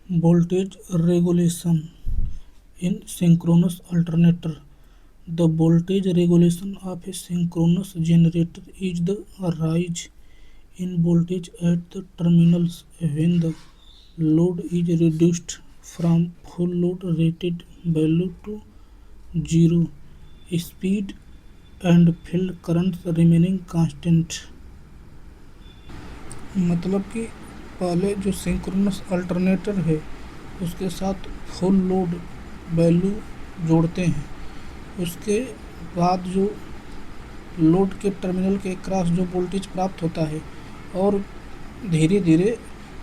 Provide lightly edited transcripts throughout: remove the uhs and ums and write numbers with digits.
Voltage regulation in synchronous alternator. The voltage regulation of a synchronous generator is the rise in voltage at the terminals when the load is reduced from full load rated value to zero, speed and field currents remaining constant। मतलब कि पहले जो synchronous alternator है उसके साथ full load value जोड़ते हैं, उसके बाद जो लोड के टर्मिनल के क्रॉस जो वोल्टेज प्राप्त होता है और धीरे धीरे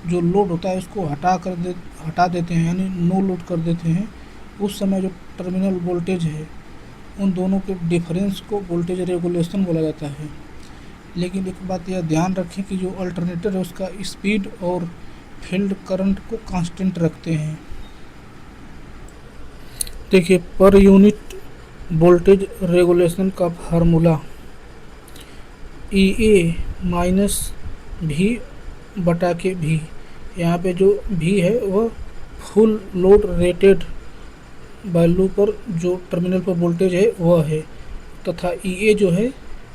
जो लोड होता है उसको हटा देते हैं, यानी नो लोड कर देते हैं। उस समय जो टर्मिनल वोल्टेज है उन दोनों के डिफरेंस को वोल्टेज रेगुलेशन बोला जाता है। लेकिन एक बात यह ध्यान रखें कि जो अल्टरनेटर है उसका स्पीड और फील्ड करंट को कांस्टेंट रखते हैं। देखिए, पर यूनिट वोल्टेज रेगुलेशन का फार्मूला EA माइनस V बटा के V। यहाँ पे जो V है वह फुल लोड रेटेड वैल्यू पर जो टर्मिनल पर वोल्टेज है वह है, तथा EA जो है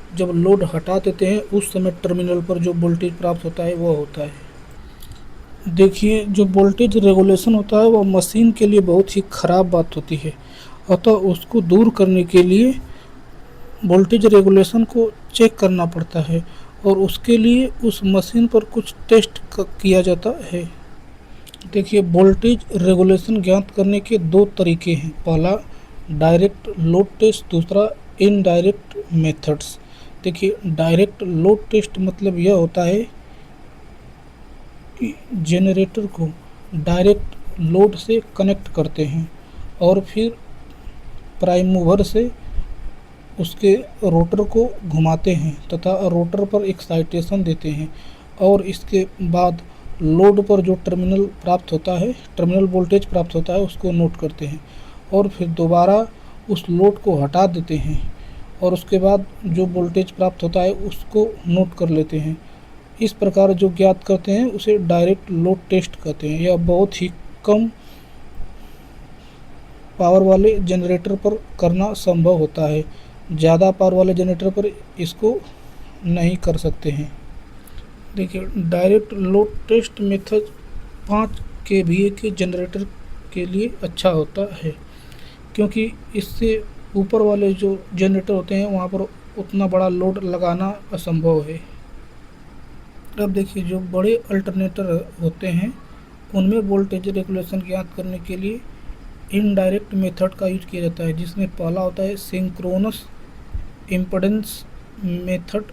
जब लोड हटा देते हैं उस समय टर्मिनल पर जो वोल्टेज प्राप्त होता है वह होता है। देखिए, जो वोल्टेज रेगुलेशन होता है वह मशीन के लिए बहुत ही ख़राब बात होती है, अतः उसको दूर करने के लिए वोल्टेज रेगुलेशन को चेक करना पड़ता है और उसके लिए उस मशीन पर कुछ टेस्ट किया जाता है। देखिए, वोल्टेज रेगुलेशन ज्ञात करने के दो तरीके हैं, पहला डायरेक्ट लोड टेस्ट, दूसरा इनडायरेक्ट मेथड्स। देखिए, डायरेक्ट लोड टेस्ट मतलब यह होता है कि जनरेटर को डायरेक्ट लोड से कनेक्ट करते हैं और फिर प्राइम मूवर से उसके रोटर को घुमाते हैं तथा रोटर पर एक्साइटेशन देते हैं और इसके बाद लोड पर जो टर्मिनल प्राप्त होता है, टर्मिनल वोल्टेज प्राप्त होता है उसको नोट करते हैं और फिर दोबारा उस लोड को हटा देते हैं और उसके बाद जो वोल्टेज प्राप्त होता है उसको नोट कर लेते हैं। इस प्रकार जो ज्ञात करते हैं उसे डायरेक्ट लोड टेस्ट कहते हैं। यह बहुत ही कम पावर वाले जनरेटर पर करना संभव होता है, ज़्यादा पावर वाले जनरेटर पर इसको नहीं कर सकते हैं। देखिए, direct load test method 5 kVA के जनरेटर के लिए अच्छा होता है, क्योंकि इससे ऊपर वाले जो जनरेटर होते हैं वहाँ पर उतना बड़ा लोड लगाना असंभव है। अब देखिए, जो बड़े अल्टरनेटर होते हैं उनमें वोल्टेज रेगुलेशन ज्ञात करने के लिए इनडायरेक्ट मेथड का यूज किया जाता है, जिसमें पहला होता है सिंक्रोनस इम्पीडेंस मेथड,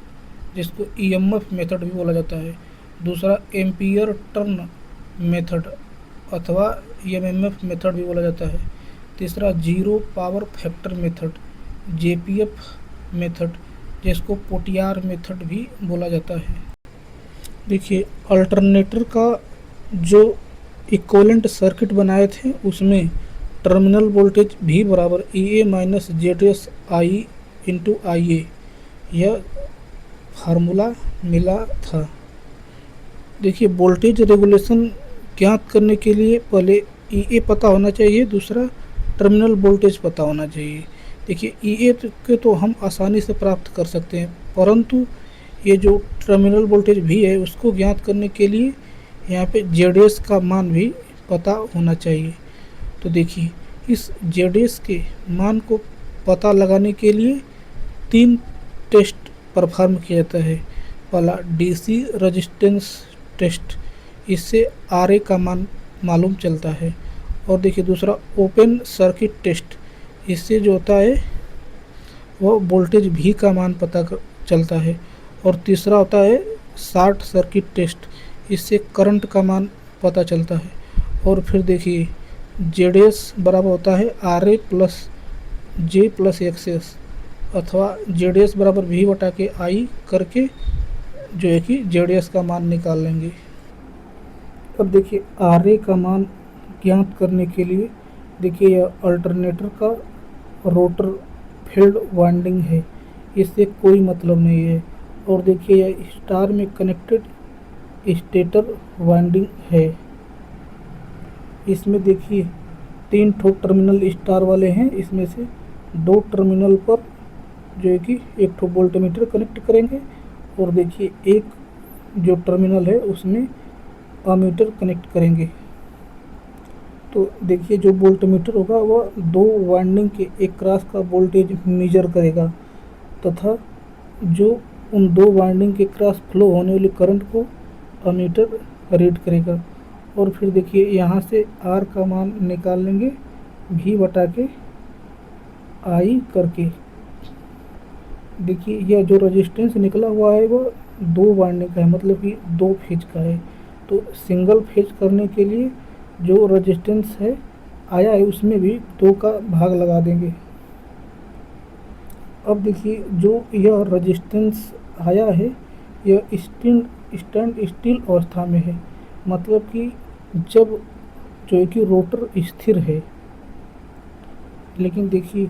जिसको EMF मेथड भी बोला जाता है। दूसरा एम्पियर टर्न मेथड अथवा EMF मेथड भी बोला जाता है। तीसरा zero power factor method, JPF method, जिसको पोटियार मेथड भी बोला जाता है। देखिए, अल्टरनेटर का जो इक्विवेलेंट सर्किट बनाए थे उसमें टर्मिनल वोल्टेज V बराबर EA minus ZS I into IA, यह फार्मूला मिला था। देखिए, वोल्टेज रेगुलेशन ज्ञात करने के लिए पहले EA पता होना चाहिए, दूसरा टर्मिनल वोल्टेज पता होना चाहिए। देखिए, EA के तो हम आसानी से प्राप्त कर सकते हैं, परंतु ये जो टर्मिनल वोल्टेज V है उसको ज्ञात करने के लिए यहाँ पे ZS का मान भी पता होना चाहिए। तो देखिए, इस ZS के मान को पता लगाने के लिए 3 टेस्ट परफॉर्म किया जाता है। पहला DC रेजिस्टेंस टेस्ट, इससे RA का मान मालूम चलता है। और देखिए, दूसरा ओपन सर्किट टेस्ट, इससे जो होता है वह वोल्टेज V का मान पता चलता है। और तीसरा होता है शॉर्ट सर्किट टेस्ट, इससे करंट का मान पता चलता है। और फिर देखिए, ZS बराबर होता है RA plus J plus XS, अथवा ZS बराबर V बटा के I करके जो है कि ZS का मान निकाल लेंगे। अब देखिए, RA का मान ज्ञात करने के लिए देखिए, यह अल्टरनेटर का रोटर फील्ड वाइंडिंग है, इससे कोई मतलब नहीं है। और देखिए, यह स्टार में कनेक्टेड स्टेटर वाइंडिंग है। इसमें देखिए 3 ठो टर्मिनल स्टार वाले हैं, इसमें से 2 टर्मिनल पर जो है कि 1 ठो वोल्टमीटर कनेक्ट करेंगे और देखिए एक जो टर्मिनल है उसमें अमीटर कनेक्ट करेंगे। तो देखिए जो वोल्टमीटर होगा वह 2 वाइंडिंग के एक क्रॉस का वोल्टेज मेजर करेगा तथा जो उन 2 वाइंडिंग के क्रॉस फ्लो होने वाले करंट को अमीटर रीड करेगा। और फिर देखिए यहाँ से आर का मान निकाल लेंगे V बटा के I करके। देखिए यह जो रेजिस्टेंस निकला हुआ है वह 2 वाइंडिंग का है, मतलब कि 2 फेज का है। तो सिंगल फेज करने के लिए जो रेजिस्टेंस है आया है उसमें भी 2 का भाग लगा देंगे। अब देखिए जो यह रेजिस्टेंस आया है यह स्टैंड स्टिल अवस्था में है, मतलब कि जब जो है कि रोटर स्थिर है। लेकिन देखिए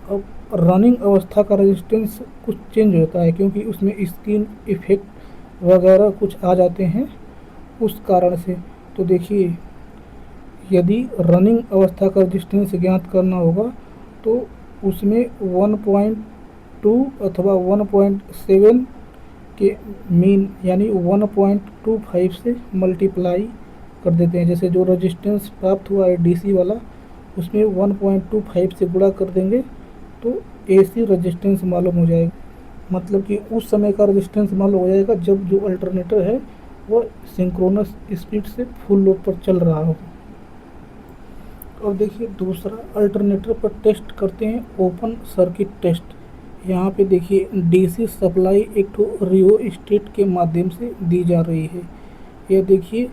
अब रनिंग अवस्था का रेजिस्टेंस कुछ चेंज होता है, क्योंकि उसमें स्क्रीन इफेक्ट वगैरह कुछ आ जाते हैं उस कारण से। तो देखिए यदि रनिंग अवस्था का रेजिस्टेंस ज्ञात करना होगा तो उसमें 1.2 अथवा 1.7 के मीन यानी 1.25 से मल्टीप्लाई कर देते हैं। जैसे जो रेजिस्टेंस प्राप्त हुआ है डीसी वाला उसमें 1.25 से गुणा कर देंगे तो एसी रेजिस्टेंस मालूम हो जाएगा, मतलब कि उस समय का रेजिस्टेंस मालूम हो जाएगा जब जो अल्टरनेटर है वह सिंक्रोनस स्पीड से फुल लोड पर चल रहा हो। और देखिए दूसरा अल्टरनेटर पर टेस्ट करते हैं ओपन सर्किट टेस्ट। यहाँ पे देखिए डीसी सप्लाई एक तो रियोस्टेट के माध्यम से दी जा रही है। यह देखिए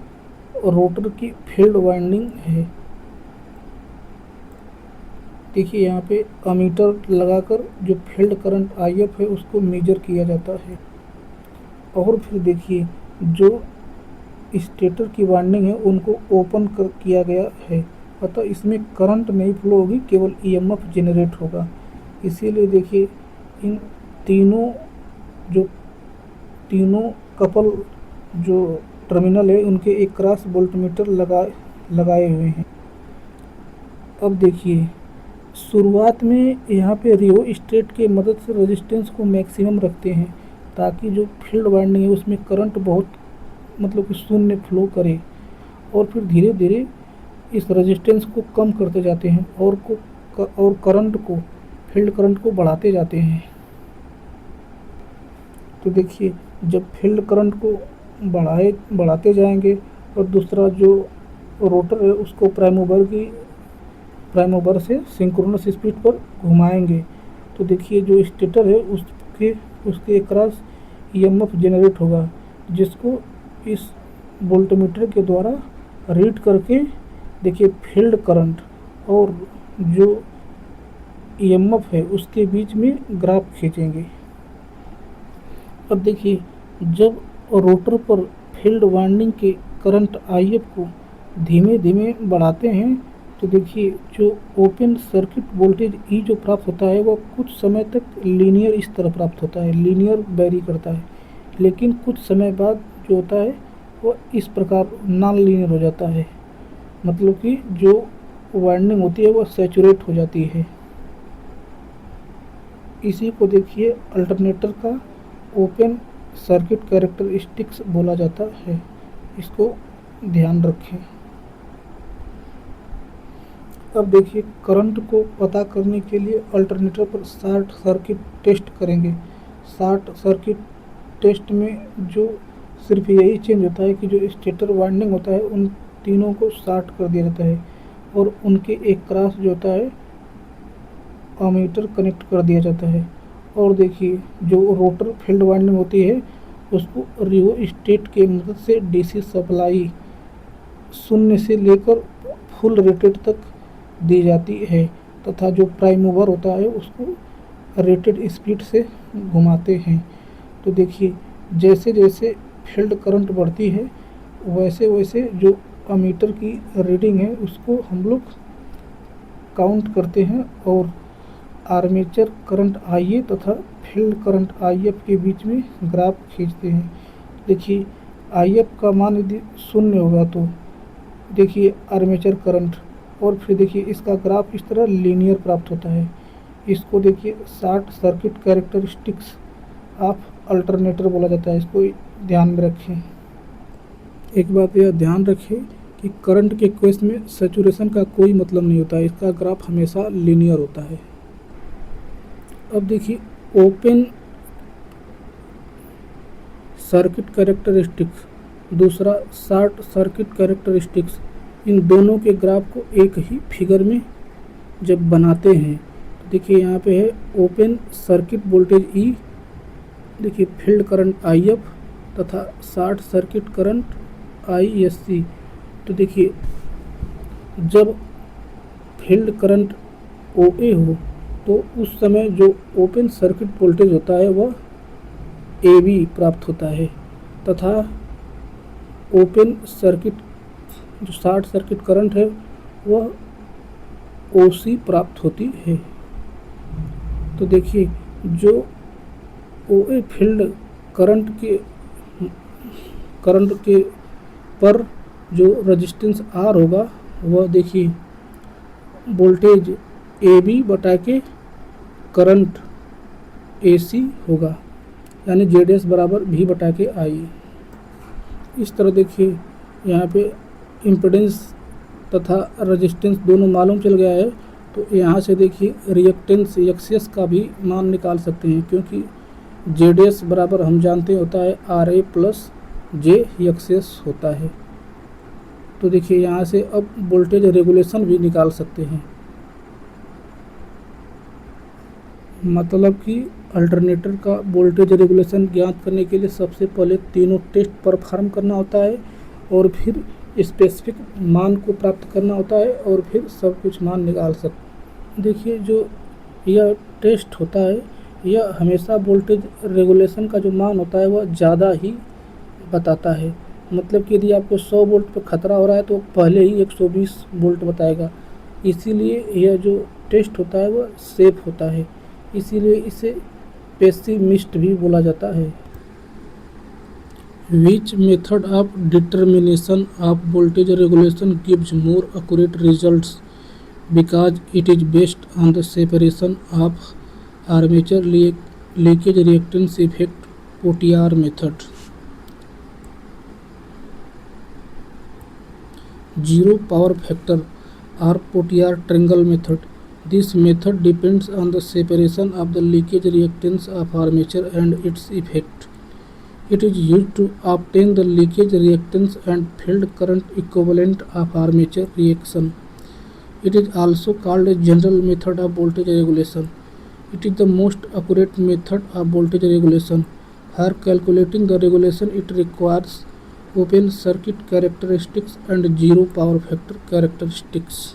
रोटर की फील्ड वाइंडिंग है। देखिए यहाँ पे अमीटर लगाकर जो फील्ड करंट IF है उसको मेजर किया जाता है। और फिर देखिए जो स्टेटर की वाइंडिंग है उनको ओपन किया गया है, अतः इसमें करंट नहीं फ्लो होगी, केवल EMF जनरेट होगा। इसीलिए देखिए इन तीनों कपल जो टर्मिनल है उनके एक क्रॉस वोल्टमीटर लगाए हुए हैं। अब देखिए शुरुआत में यहाँ पे रियोस्टेट के मदद से रेजिस्टेंस को मैक्सिमम रखते हैं ताकि जो फील्ड वाइंडिंग है उसमें करंट बहुत मतलब कि शून्य फ्लो करे, और फिर धीरे धीरे इस रेजिस्टेंस को कम करते जाते हैं और करंट को फील्ड करंट को बढ़ाते जाते हैं। तो देखिए जब फील्ड करंट को बढ़ाते जाएंगे और दूसरा जो रोटर है उसको प्राइम मूवर से सिंक्रोनस स्पीड पर घुमाएंगे तो देखिए जो स्टेटर है उसके क्रॉस EMF जनरेट होगा, जिसको इस वोल्टमीटर के द्वारा रीड करके देखिए फील्ड करंट और जो EMF है उसके बीच में ग्राफ खींचेंगे। अब देखिए जब रोटर पर फील्ड वाइंडिंग के करंट IF को धीमे धीमे बढ़ाते हैं तो देखिए जो ओपन सर्किट वोल्टेज E जो प्राप्त होता है वह कुछ समय तक लीनियर इस तरह प्राप्त होता है, लीनियर वेरी करता है। लेकिन कुछ समय बाद जो होता है वह इस प्रकार नॉन लीनियर हो जाता है, मतलब कि जो वाइंडिंग होती है वह सैचुरेट हो जाती है। इसी को देखिए अल्टरनेटर का ओपन सर्किट कैरेक्टरिस्टिक्स बोला जाता है, इसको ध्यान रखें। अब देखिए करंट को पता करने के लिए अल्टरनेटर पर शॉर्ट सर्किट टेस्ट करेंगे। शॉर्ट सर्किट टेस्ट में जो सिर्फ यही चेंज होता है कि जो स्टेटर वाइंडिंग होता है उन तीनों को शॉर्ट कर दिया जाता है और उनके एक क्रॉस जो होता है अमीटर कनेक्ट कर दिया जाता है। और देखिए जो रोटर फील्ड वाइंडिंग होती है उसको रियोस्टेट के मदद से डीसी सप्लाई 0 से लेकर फुल रेटेड तक दी जाती है तथा जो प्राइम मूवर होता है उसको रेटेड स्पीड से घुमाते हैं। तो देखिए जैसे जैसे फील्ड करंट बढ़ती है वैसे वैसे जो अमीटर की रीडिंग है उसको हम लोग काउंट करते हैं और आर्मेचर करंट IA तथा फील्ड करंट IF के बीच में ग्राफ खींचते हैं। देखिए IF का मान यदि 0 होगा तो देखिए आर्मेचर करंट, और फिर देखिए इसका ग्राफ इस तरह लीनियर प्राप्त होता है। इसको देखिए short circuit characteristics of alternator बोला जाता है, इसको ध्यान में रखें। एक बात यह ध्यान रखें कि करंट के केस में सैचुरेशन का कोई मतलब नहीं होता है, इसका ग्राफ हमेशा लीनियर होता है। अब देखिए ओपन सर्किट कैरेक्टरिस्टिक्स, दूसरा शॉर्ट सर्किट कैरेक्टरिस्टिक्स, इन दोनों के ग्राफ को एक ही फिगर में जब बनाते हैं तो देखिए यहाँ पे है ओपन सर्किट वोल्टेज E, देखिए फील्ड करंट IF तथा शॉर्ट सर्किट करंट ISC। तो देखिए जब फील्ड करंट OA हो तो उस समय जो ओपन सर्किट वोल्टेज होता है वह AB प्राप्त होता है, तथा ओपन सर्किट जो शॉर्ट सर्किट करंट है वह OC प्राप्त होती है। तो देखिए जो OA फील्ड करंट के पर जो रेजिस्टेंस R होगा वह देखिए वोल्टेज AB बटा के करंट AC होगा, यानी ZS बराबर V बटा के I। इस तरह देखिए यहाँ पे इम्पीडेंस तथा रेजिस्टेंस दोनों मालूम चल गया है, तो यहाँ से देखिए रिएक्टेंस XS का भी मान निकाल सकते हैं, क्योंकि ZS बराबर हम जानते होता है RA प्लस JXS होता है। तो देखिए यहाँ से अब वोल्टेज रेगुलेशन भी निकाल सकते हैं। मतलब कि अल्टरनेटर का वोल्टेज रेगुलेशन ज्ञात करने के लिए सबसे पहले तीनों टेस्ट परफॉर्म करना होता है, और फिर स्पेसिफिक मान को प्राप्त करना होता है, और फिर सब कुछ मान निकाल सकते। देखिए जो यह टेस्ट होता है यह हमेशा वोल्टेज रेगुलेशन का जो मान होता है वह ज़्यादा ही बताता है। मतलब कि यदि आपको 100 वोल्ट पर खतरा हो रहा है तो पहले ही 120 वोल्ट बताएगा, इसीलिए यह जो टेस्ट होता है वह सेफ होता है, इसीलिए इसे पेसिमिस्ट भी बोला जाता है। Which method of determination of voltage regulation gives more accurate results? Because it is based on the separation of armature leakage reactance effect, OTR method. Zero power factor or OTR triangle method. This method depends on the separation of the leakage reactance of armature and its effect. It is used to obtain the leakage reactance and field current equivalent of armature reaction. It is also called a general method of voltage regulation. It is the most accurate method of voltage regulation. For calculating the regulation, it requires open circuit characteristics and zero power factor characteristics.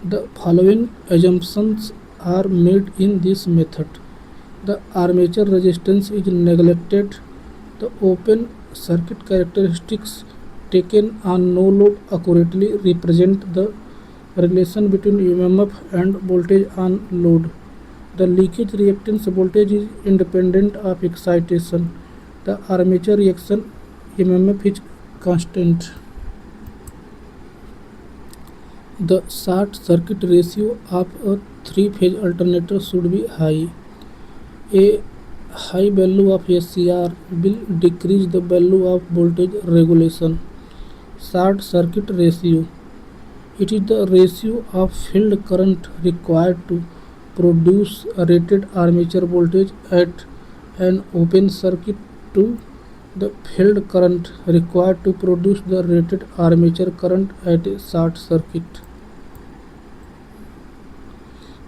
The following assumptions are made in this method. The armature resistance is neglected. The open circuit characteristics taken on no load accurately represent the relation between EMF and voltage on load. The leakage reactance voltage is independent of excitation. The armature reaction EMF is constant. The short circuit ratio of a three-phase alternator should be high. A high value of SCR will decrease the value of voltage regulation. Short circuit ratio. It is the ratio of field current required to produce a rated armature voltage at an open circuit to the field current required to produce the rated armature current at a short circuit.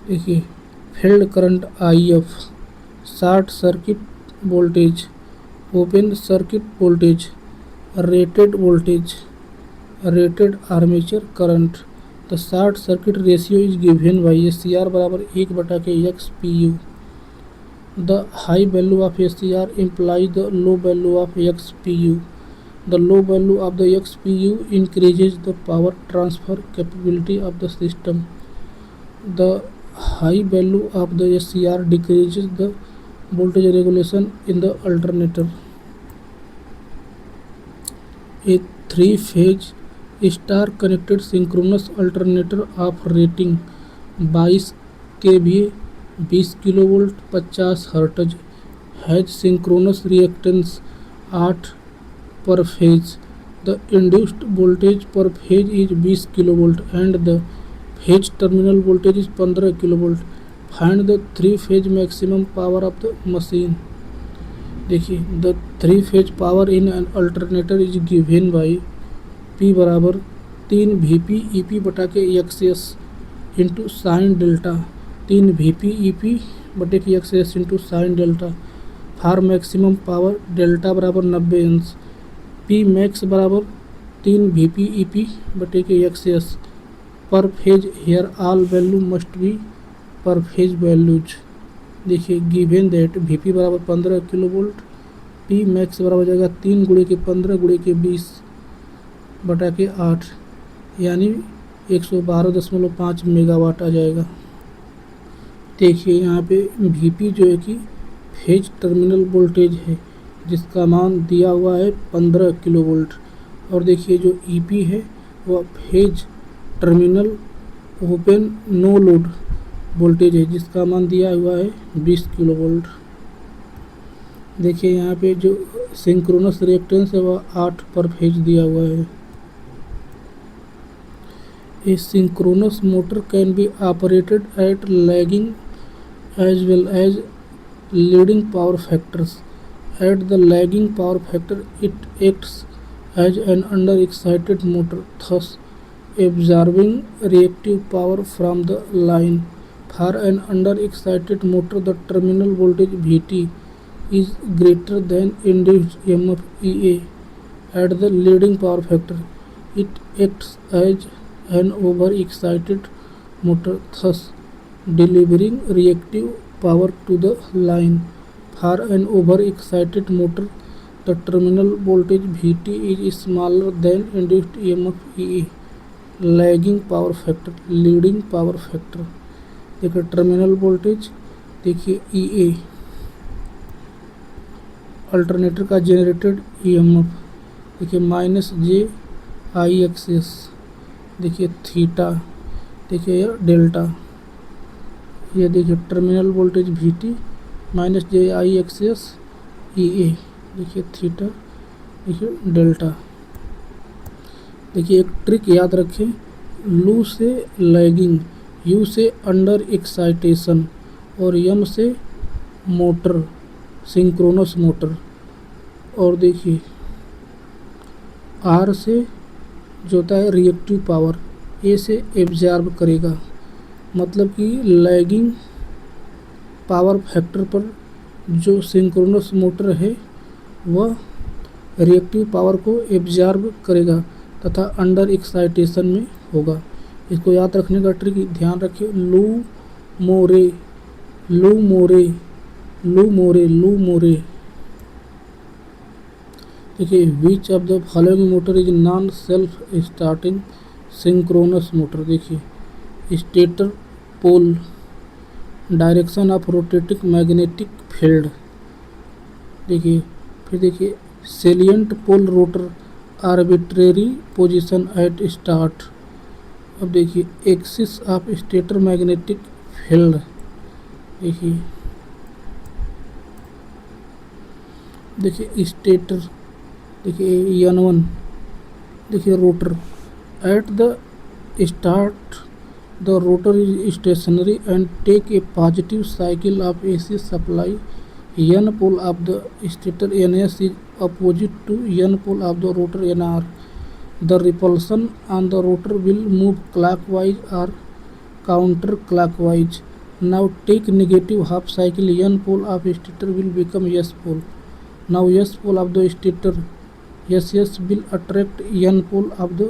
देखिए field current IF, short circuit voltage, open circuit voltage, rated voltage, rated armature current. The short circuit ratio is given by SCR बराबर 1/X PU। The high value of SCR implies the low value of X PU. The low value of the X PU increases the power transfer capability of the system. The high value of the SCR decreases the voltage regulation in the alternator. A 3-phase star connected synchronous alternator of rating 22 kVA 20 kilovolt 50 hertz has synchronous reactance 8 per phase. The induced voltage per phase is 20 kilovolt and the phase terminal voltage is 15 kilovolt. Find the 3-phase maximum power of the machine. देखिए the 3-phase power in an alternator is given by P बराबर 3 VP EP बटा के XS into sine delta 3 VP EP बटे के XS into sine delta for maximum power delta बराबर 90 अंश। P max बराबर 3 VP EP बटे के XS पर phase here all value must be per phase values. देखिए गिवन दैट VP बराबर 15 किलोवोल्ट P मैक्स बराबर हो जाएगा 3 गुणे के 15 गुणे के 20 बटा के 8 यानी 112.5 मेगावाट आ जाएगा। देखिए यहाँ पे VP जो है कि फेज टर्मिनल वोल्टेज है जिसका मान दिया हुआ है 15 किलोवोल्ट और देखिए जो EP है वह phase terminal open no load voltage है जिसका मान दिया हुआ है 20 किलोवोल्ट। देखिए यहाँ पे जो सिंक्रोनस रिएक्टेंस है वह 8 पर फेज दिया हुआ है। A synchronous motor can be operated at lagging as well as leading power factors. At the lagging power factor it acts as an under excited motor thus absorbing reactive power from the line. For an under-excited motor, the terminal voltage Vt is greater than induced EMF Ea. At the leading power factor, it acts as an over-excited motor, thus delivering reactive power to the line. For an over-excited motor, the terminal voltage Vt is smaller than induced EMF Ea. Lagging power factor leading power factor देखिए terminal voltage देखिए EA alternator का generated EMF देखिए -j/IXS देखिए theta देखिए यह delta ये देखिए terminal voltage VT -j/IXS EA देखिए थीटा देखिए डेल्टा। देखिए एक ट्रिक याद रखें लू से लैगिंग यू से अंडर एक्साइटेशन और एम से मोटर सिंक्रोनस मोटर और देखिए आर से जो होता है रिएक्टिव पावर ए से एब्जॉर्ब करेगा मतलब कि लैगिंग पावर फैक्टर पर जो सिंक्रोनस मोटर है वह रिएक्टिव पावर को एब्जॉर्ब करेगा तथा अंडर एक्साइटेशन में होगा। इसको याद रखने का ट्रिक ध्यान रखिए लू मोरे लू मोरे लू मोरे लू मोरे। देखिए which of the following motor is non self starting synchronous motor. देखिए stator pole direction of rotating magnetic field. देखिए फिर देखिए salient pole rotor arbitrary position at start. अब देखिए axis of stator magnetic field. देखिए स्टेटर देखिए N1 देखिए rotor at the start the rotor is stationary and take a positive cycle of AC supply N pole of the stator NS is opposite to N pole of the rotor NR. The repulsion on the rotor will move clockwise or counterclockwise. Now take negative half cycle N pole of stator will become S pole. Now S pole of the stator SS will attract N pole of the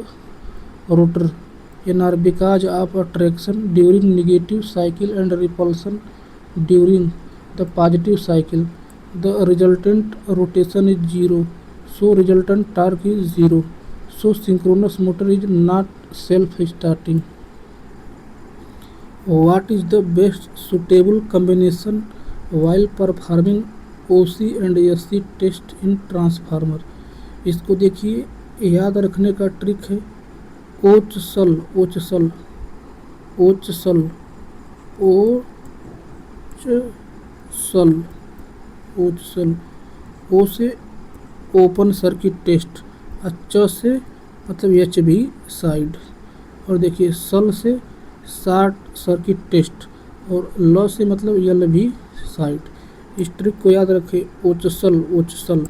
rotor NR because of attraction during negative cycle and repulsion during the positive cycle. The resultant rotation is 0, so resultant torque is 0, so synchronous motor is not self-starting. What is the best suitable combination while performing OC and SC test in transformer? इसको देखिए याद रखने का trick है ओचसल ओचसल ओचसल ओचसल ओचसल। ओ से open circuit test, च से मतलब एच बी साइड, और देखिए सल से शॉर्ट सर्किट टेस्ट, और ल से मतलब एल बी साइड। इस ट्रिक को याद रखें ओचसल ओचसल।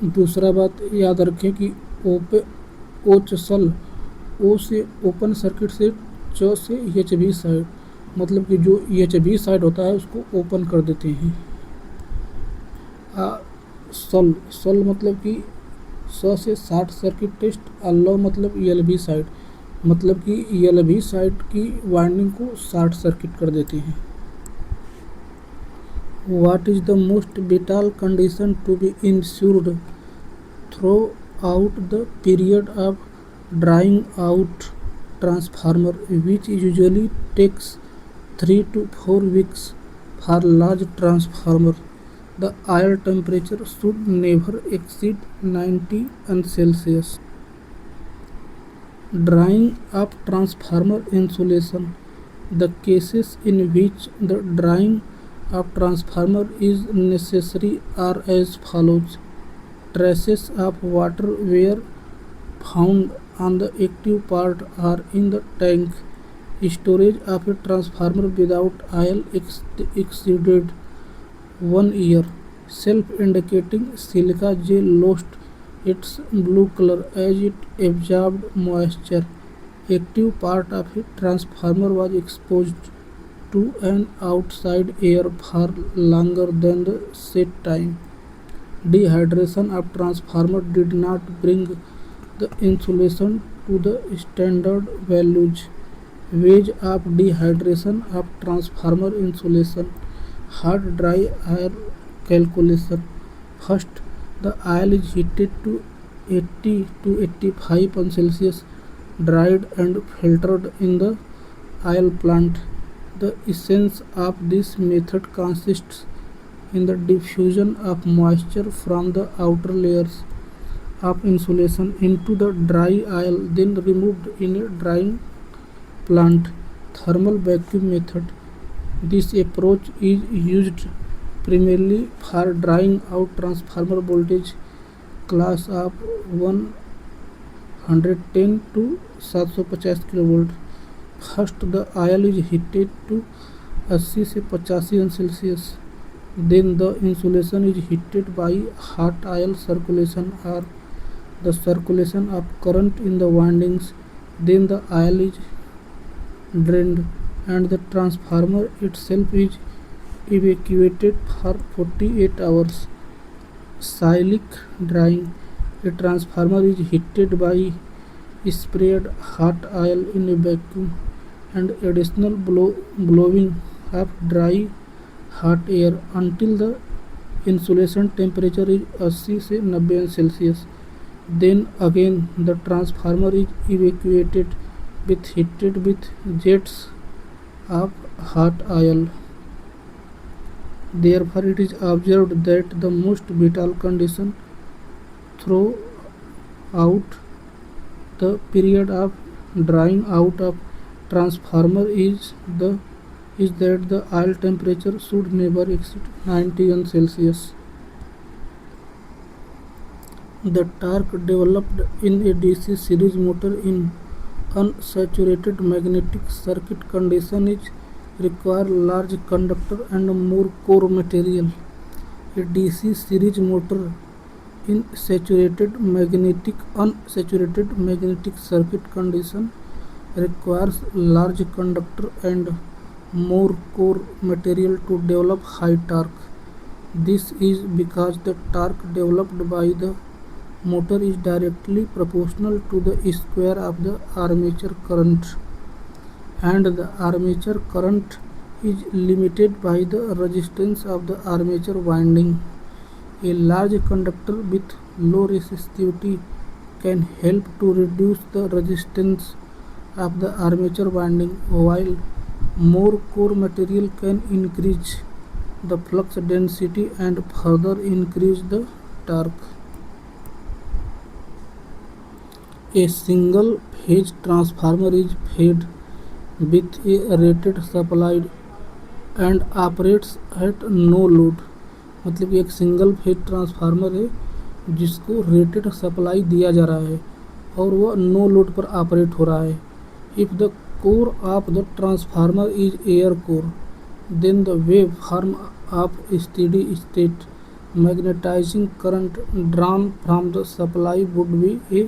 दूसरा बात याद रखें कि ओचसल ओ से ओपन सर्किट से, च से एच बी साइड, मतलब कि जो एच बी साइड होता है उसको ओपन कर देते हैं। सल सल मतलब कि स से शॉर्ट सर्किट टेस्ट, ल मतलब एल बी साइड, मतलब कि एल बी साइड की वाइंडिंग को शॉर्ट सर्किट कर देते हैं। What is the most vital condition to be ensured throughout the period of drying out transformer, which usually takes 3 to 4 weeks for large transformer? The air temperature should never exceed 90 Celsius. Drying up transformer insulation. The cases in which the drying of transformer is necessary are as follows. Traces of water were found on the active part or in the tank. Storage of a transformer without oil exceeded 1 year. Self-indicating silica gel lost its blue color as it absorbed moisture. Active part of a transformer was exposed to an outside air for longer than the set time. Dehydration of transformer did not bring the insulation to the standard values. Ways of dehydration of transformer insulation. Hard dry air calculation. First, the oil is heated to 80 to 85 Celsius, dried and filtered in the oil plant. The essence of this method consists in the diffusion of moisture from the outer layers of insulation into the dry oil, then removed in a drying plant. Thermal vacuum method. This approach is used primarily for drying out transformer voltage class of 110 to 750 kV. First, the oil is heated to 80 से 85 Celsius. Then the insulation is heated by hot oil circulation or the circulation of current in the windings. Then the oil is drained and the transformer itself is evacuated for 48 hours. Cyclic drying. A transformer is heated by sprayed hot oil in a vacuum and additional blowing of dry hot air until the insulation temperature is 80 से 90 Celsius. Then again the transformer is evacuated with heated with jets of hot oil. Therefore, it is observed that the most vital condition throughout the period of drying out of transformer is that the oil temperature should never exceed 90 Celsius. The torque developed in a DC series motor in unsaturated magnetic circuit condition is require large conductor and more core material. A DC series motor in unsaturated magnetic circuit condition requires large conductor and more core material to develop high torque. This is because the torque developed by the motor is directly proportional to the square of the armature current, and the armature current is limited by the resistance of the armature winding. A large conductor with low resistivity can help to reduce the resistance of the armature winding, while more core material can increase the flux density and further increase the torque. A single phase transformer is fed with a rated supply and operates at no load. मतलब कि एक single phase transformer है जिसको rated supply दिया जा रहा है और वह नो लोड पर ऑपरेट हो रहा है। If the core of the transformer is air core then the wave form of steady state magnetising current drawn from the supply would be a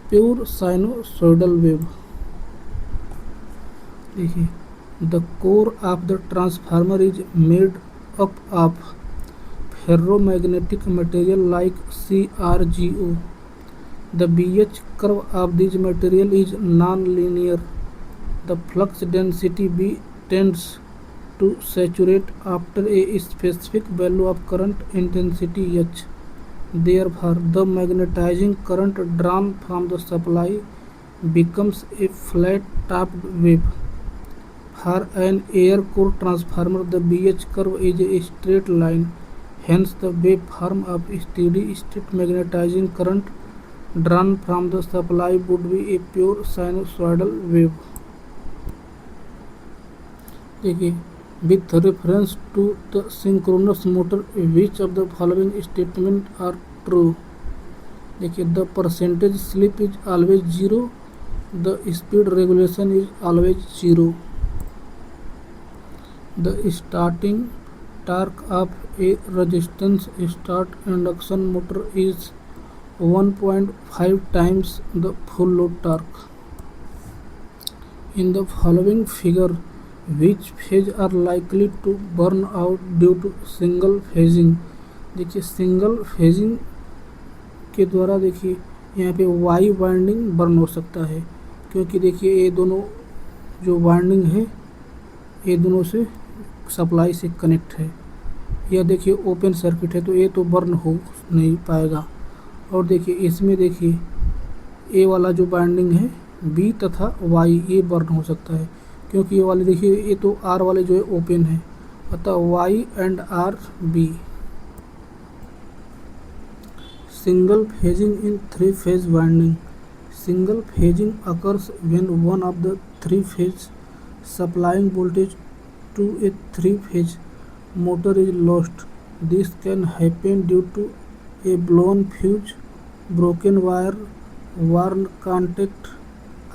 pure sinusoidal wave. देखिए, the core of the transformer is made up of ferromagnetic material like CRGO. The BH curve of this material is non-linear. The flux density B tends to saturate after a specific value of current intensity H. Therefore, the magnetizing current drawn from the supply becomes a flat-topped wave. For an air core transformer, the BH curve is a straight line. Hence, the waveform of steady-state magnetizing current drawn from the supply would be a pure sinusoidal wave. देखिए, with reference to the synchronous motor, which of the following statements are true? देखिए, the percentage slip is always 0, the speed regulation is always 0, the starting torque of a resistance start induction motor is 1.5 times the full load torque. In the following figure, which phase are likely to burn out due to single phasing? देखिए, single phasing के द्वारा देखिए यहाँ पे Y winding burn हो सकता है, क्योंकि देखिए ये दोनों जो वाइंडिंग है ये दोनों से सप्लाई से कनेक्ट है। यह देखिए ओपन सर्किट है तो ये तो बर्न हो नहीं पाएगा। और देखिए इसमें देखिए ए वाला जो वाइंडिंग है बी तथा वाई ये बर्न हो सकता है, क्योंकि ये वाले देखिए ये तो आर वाले जो है ओपन है, अतः Y and R B. Single phasing in three phase winding. Single phasing occurs when one of the three phase supplying voltage to a three-phase motor is lost. This can happen due to a blown fuse, broken wire, worn contact,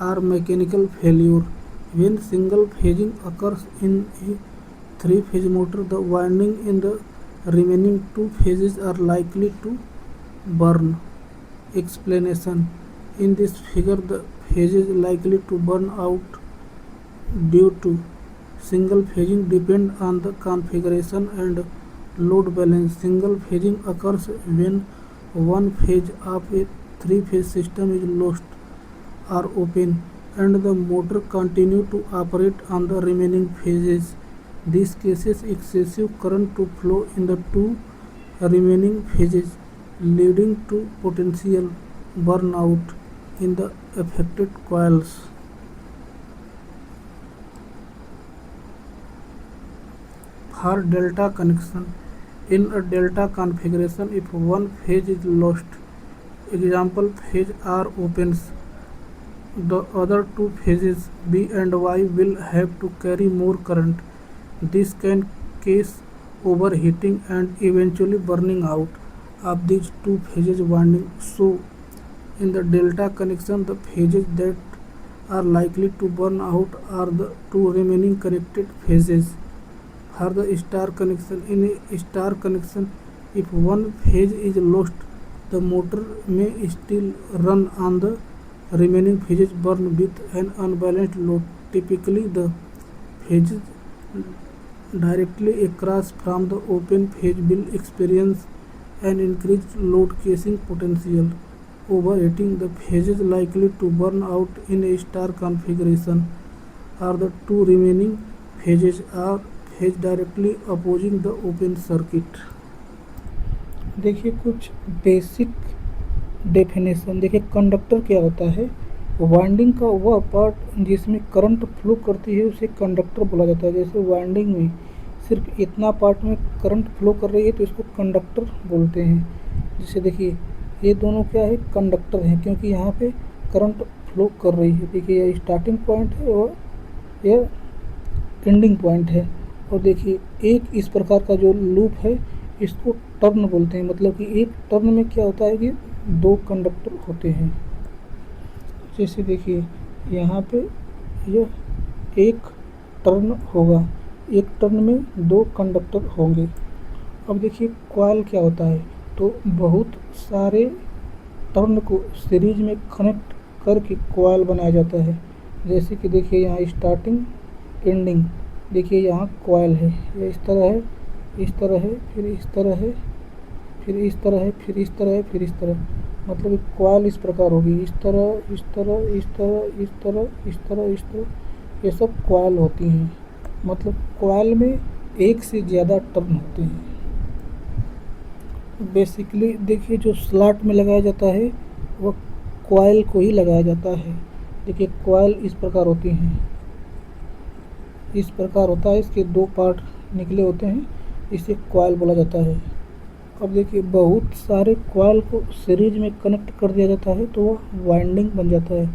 or mechanical failure. When single phasing occurs in a three-phase motor, the winding in the remaining two phases are likely to burn. Explanation: in this figure, the phases likely to burn out due to single phasing depend on the configuration and load balance. Single phasing occurs when one phase of a three-phase system is lost or open and the motor continue to operate on the remaining phases. This causes excessive current to flow in the two remaining phases, leading to potential burnout in the affected coils. For delta connection, in a delta configuration, if one phase is lost, example phase R opens, the other two phases B and Y will have to carry more current. This can cause overheating and eventually burning out of these two phases winding. So, in the delta connection, the phases that are likely to burn out are the two remaining connected phases. For the star connection, in a star connection, if one phase is lost, the motor may still run on the remaining phases burn with an unbalanced load. Typically, the phases directly across from the open phase will experience an increased load causing potential overheating. The phases likely to burn out in a star configuration are the two remaining phases are phase directly opposing the open circuit. देखिए कुछ basic definition. देखिए conductor क्या होता है? Winding का वह part जिसमें current flow करती है उसे कंडक्टर बोला जाता है। जैसे वाइंडिंग में सिर्फ इतना पार्ट में करंट फ्लो कर रही है तो इसको कंडक्टर बोलते हैं। जैसे देखिए ये दोनों क्या है, कंडक्टर हैं, क्योंकि यहाँ पे करंट फ्लो कर रही है। देखिए यह स्टार्टिंग पॉइंट है और यह एंडिंग पॉइंट है। और देखिए एक इस प्रकार का जो लूप है इसको टर्न बोलते हैं। मतलब कि एक टर्न में क्या होता है कि दो कंडक्टर होते हैं। जैसे देखिए यहाँ पे यह एक टर्न होगा, एक टर्न में दो कंडक्टर होंगे। अब देखिए कॉइल क्या होता है, तो बहुत सारे टर्न को सीरीज में कनेक्ट करके कॉइल बनाया जाता है। जैसे कि देखिए यहाँ स्टार्टिंग एंडिंग, देखिए यहाँ कॉइल है, ये इस तरह है, इस तरह है, फिर इस तरह है, फिर इस तरह है, फिर इस तरह है, फिर इस तरह। मतलब एक कॉइल इस प्रकार होगी, इस तरह, इस तरह, इस तरह, इस तरह, इस तरह, इस तरह, ये सब कॉइल होती हैं। मतलब कॉइल में एक से ज़्यादा टर्न होते हैं। बेसिकली देखिए जो स्लॉट में लगाया जाता है वह कॉइल को ही लगाया जाता है। देखिए कॉइल इस प्रकार होती हैं, इस प्रकार होता है, इसके दो पार्ट निकले होते हैं, इसे कॉइल बोला जाता है। अब देखिए बहुत सारे कॉइल को सीरीज में कनेक्ट कर दिया जाता है तो वह वाइंडिंग बन जाता है।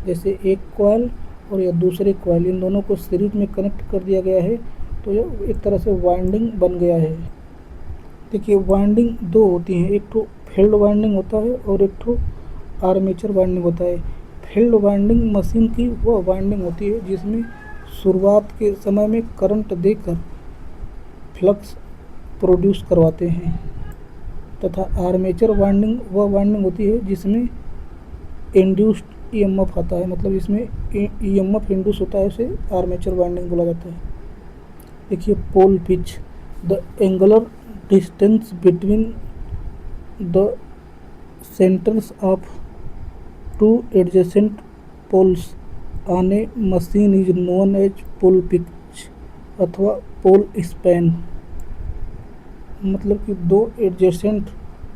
जैसे एक कॉइल और या दूसरे कॉइल, इन दोनों को सीरीज में कनेक्ट कर दिया गया है तो यह एक तरह से वाइंडिंग बन गया है। देखिए वाइंडिंग दो होती हैं, एक तो फील्ड वाइंडिंग होता है और एक तो आर्मेचर वाइंडिंग होता है। फील्ड वाइंडिंग मशीन की वह वाइंडिंग होती है जिसमें शुरुआत के समय में करंट देकर फ्लक्स प्रोड्यूस करवाते हैं, तथा आर्मेचर वाइंडिंग वह वाइंडिंग होती है जिसमें इंड्यूस्ड ईएमएफ आता है। मतलब इसमें ईएमएफ इंड्यूस होता है, उसे आर्मेचर वाइंडिंग बोला जाता है। देखिए pole pitch, the angular distance between the centres of two adjacent poles on a machine is known as pole pitch अथवा पोल स्पैन। मतलब कि दो एडजेसेंट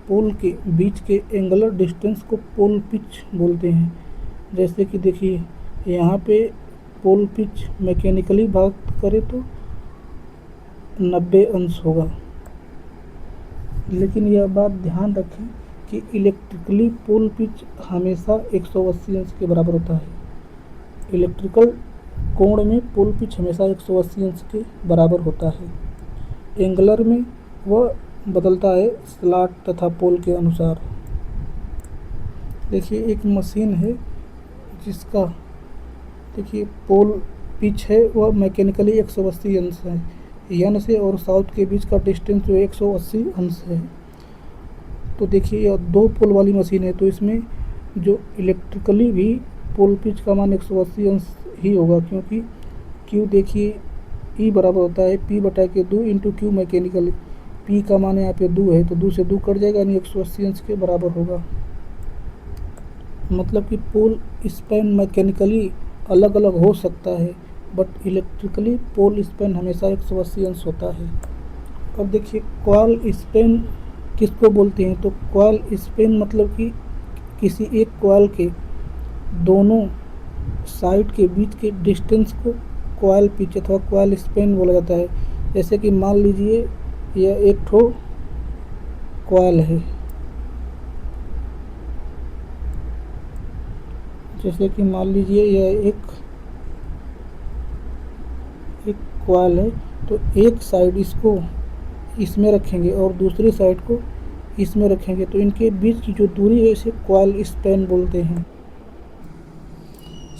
पोल के बीच के एंगुलर डिस्टेंस को पोल पिच बोलते हैं। जैसे कि देखिए यहाँ पे पोल पिच मैकेनिकली बात करें तो 90 अंश होगा, लेकिन यह बात ध्यान रखें कि इलेक्ट्रिकली पोल पिच हमेशा 180 अंश के बराबर होता है। इलेक्ट्रिकल कोण में पोल पिच हमेशा 180 अंश के बराबर होता है। एंगुलर में वह बदलता है स्लॉट तथा पोल के अनुसार। देखिए एक मशीन है जिसका देखिए पोल पिच है वह मैकेनिकली 180 अंश है। यन से और साउथ के बीच का डिस्टेंस जो 180 अंश है। तो देखिए यह दो पोल वाली मशीन है तो इसमें जो इलेक्ट्रिकली भी पोल पिच का मान 180 अंश ही होगा, क्योंकि क्यू देखिए ई बराबर होता है पी बटा के 2 इंटू क्यू मैकेनिकली। पी का मान यहाँ पे 2 है तो 2 से 2 कट जाएगा, यानी 180 अंश के बराबर होगा। मतलब कि पोल स्पैन मैकेनिकली अलग अलग हो सकता है बट इलेक्ट्रिकली पोल स्पैन हमेशा 180 अंश होता है। अब देखिए कॉइल स्पैन किसको बोलते हैं, तो कॉइल स्पैन मतलब कि किसी एक कॉइल के दोनों साइड के बीच के डिस्टेंस को कॉइल पिच अथवा कॉइल स्पैन बोला जाता है। जैसे कि मान लीजिए यह एक ठो कॉइल है, जैसे कि मान लीजिए यह एक कॉइल है, तो एक साइड इसको इसमें रखेंगे और दूसरी साइड को इसमें रखेंगे तो इनके बीच की जो दूरी है इसे कॉइल स्पैन बोलते हैं।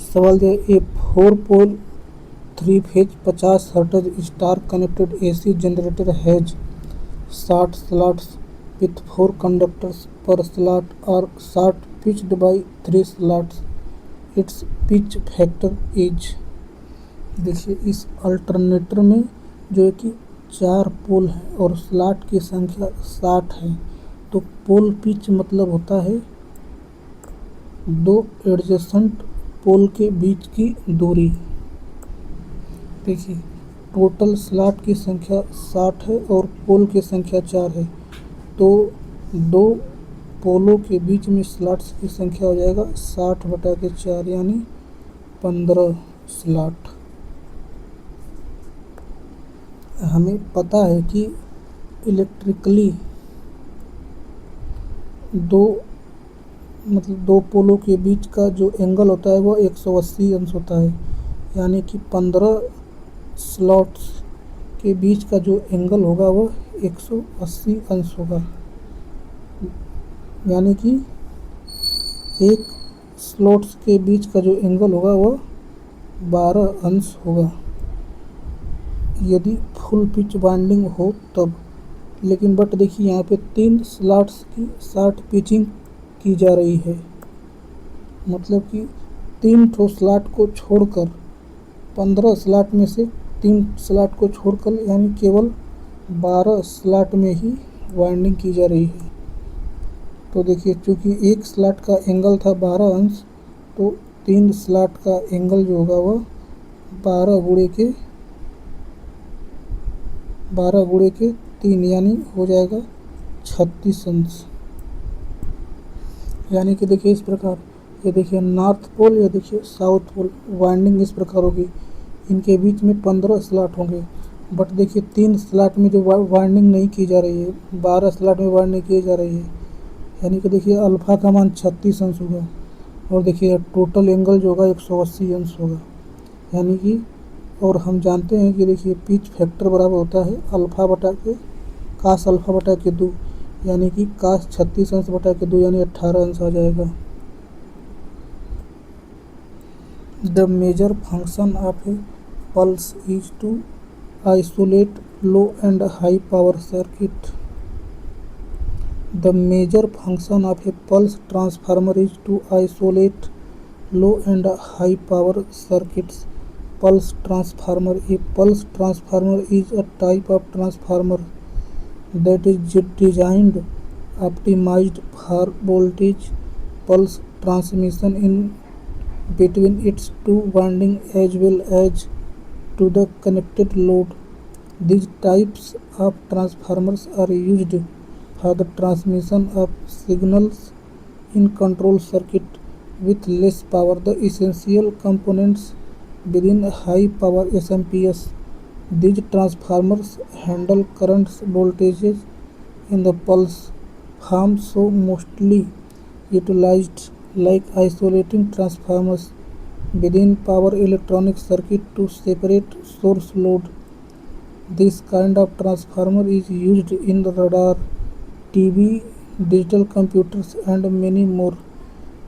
सवाल है ए 4 पोल 3 phase 50 hertz star connected AC generator has 60 slots with 4 conductors per slot are short pitched by 3 slots. Its pitch factor is। देखिए इस अल्टरनेटर में जो है कि 4 पोल हैं और स्लॉट की संख्या 60 है, तो पोल पिच मतलब होता है दो एडजेसेंट पोल के बीच की दूरी। देखिए टोटल स्लॉट की संख्या 60 है और पोल की संख्या 4 है, तो दो पोलों के बीच में स्लॉट्स की संख्या हो जाएगा 60 बटा के 4 यानी 15 स्लॉट। हमें पता है कि इलेक्ट्रिकली दो मतलब दो पोलों के बीच का जो एंगल होता है वो 180 अंश होता है, यानी कि 15 स्लॉट्स के बीच का जो एंगल होगा वो 180 अंश होगा, यानी कि एक स्लॉट्स के बीच का जो एंगल होगा वो 12 अंश होगा यदि फुल पिच वाइंडिंग हो तब। लेकिन बट देखिए यहाँ पे 3 स्लॉट्स की शार्ट पिचिंग की जा रही है, मतलब कि 3 ठो स्लॉट को छोड़कर 15 स्लॉट में से 3 स्लॉट को छोड़कर यानी केवल 12 स्लॉट में ही वाइंडिंग की जा रही है। तो देखिए चूँकि एक स्लॉट का एंगल था 12 अंश, तो 3 स्लॉट का एंगल जो होगा वह 12 गुणे के 3 यानी हो जाएगा 36 अंश। यानी कि देखिए इस प्रकार, ये देखिए नॉर्थ पोल, ये देखिए साउथ पोल, वाइंडिंग इस प्रकार होगी। इनके बीच में 15 स्लॉट होंगे, बट देखिए 3 स्लॉट में जो वाइंडिंग नहीं की जा रही है, 12 स्लॉट में वाइंडिंग की जा रही है, यानी कि देखिए अल्फ़ा का मान 36 अंश होगा, और देखिए टोटल एंगल जो होगा 180 अंश होगा, यानी कि और हम जानते हैं कि देखिए पिच फैक्टर बराबर होता है अल्फ़ा बटा के कास अल्फ़ा बटा के 2, यानी कि कास 36 अंश बटा के 2 यानी 18 अंश आ जाएगा। The major function of a pulse is to isolate low and high power circuit. The major function of a pulse transformer is to isolate low and high power circuits. Pulse transformer. A pulse transformer is a type of transformer that is designed optimized for voltage pulse transmission in between its two windings as well as to the connected load. These types of transformers are used for the transmission of signals in control circuit with less power. The essential components within high power SMPS. These transformers handle currents voltages in the pulse form so mostly utilized like isolating transformers within power electronic circuit to separate source load. This kind of transformer is used in the radar, TV, digital computers and many more.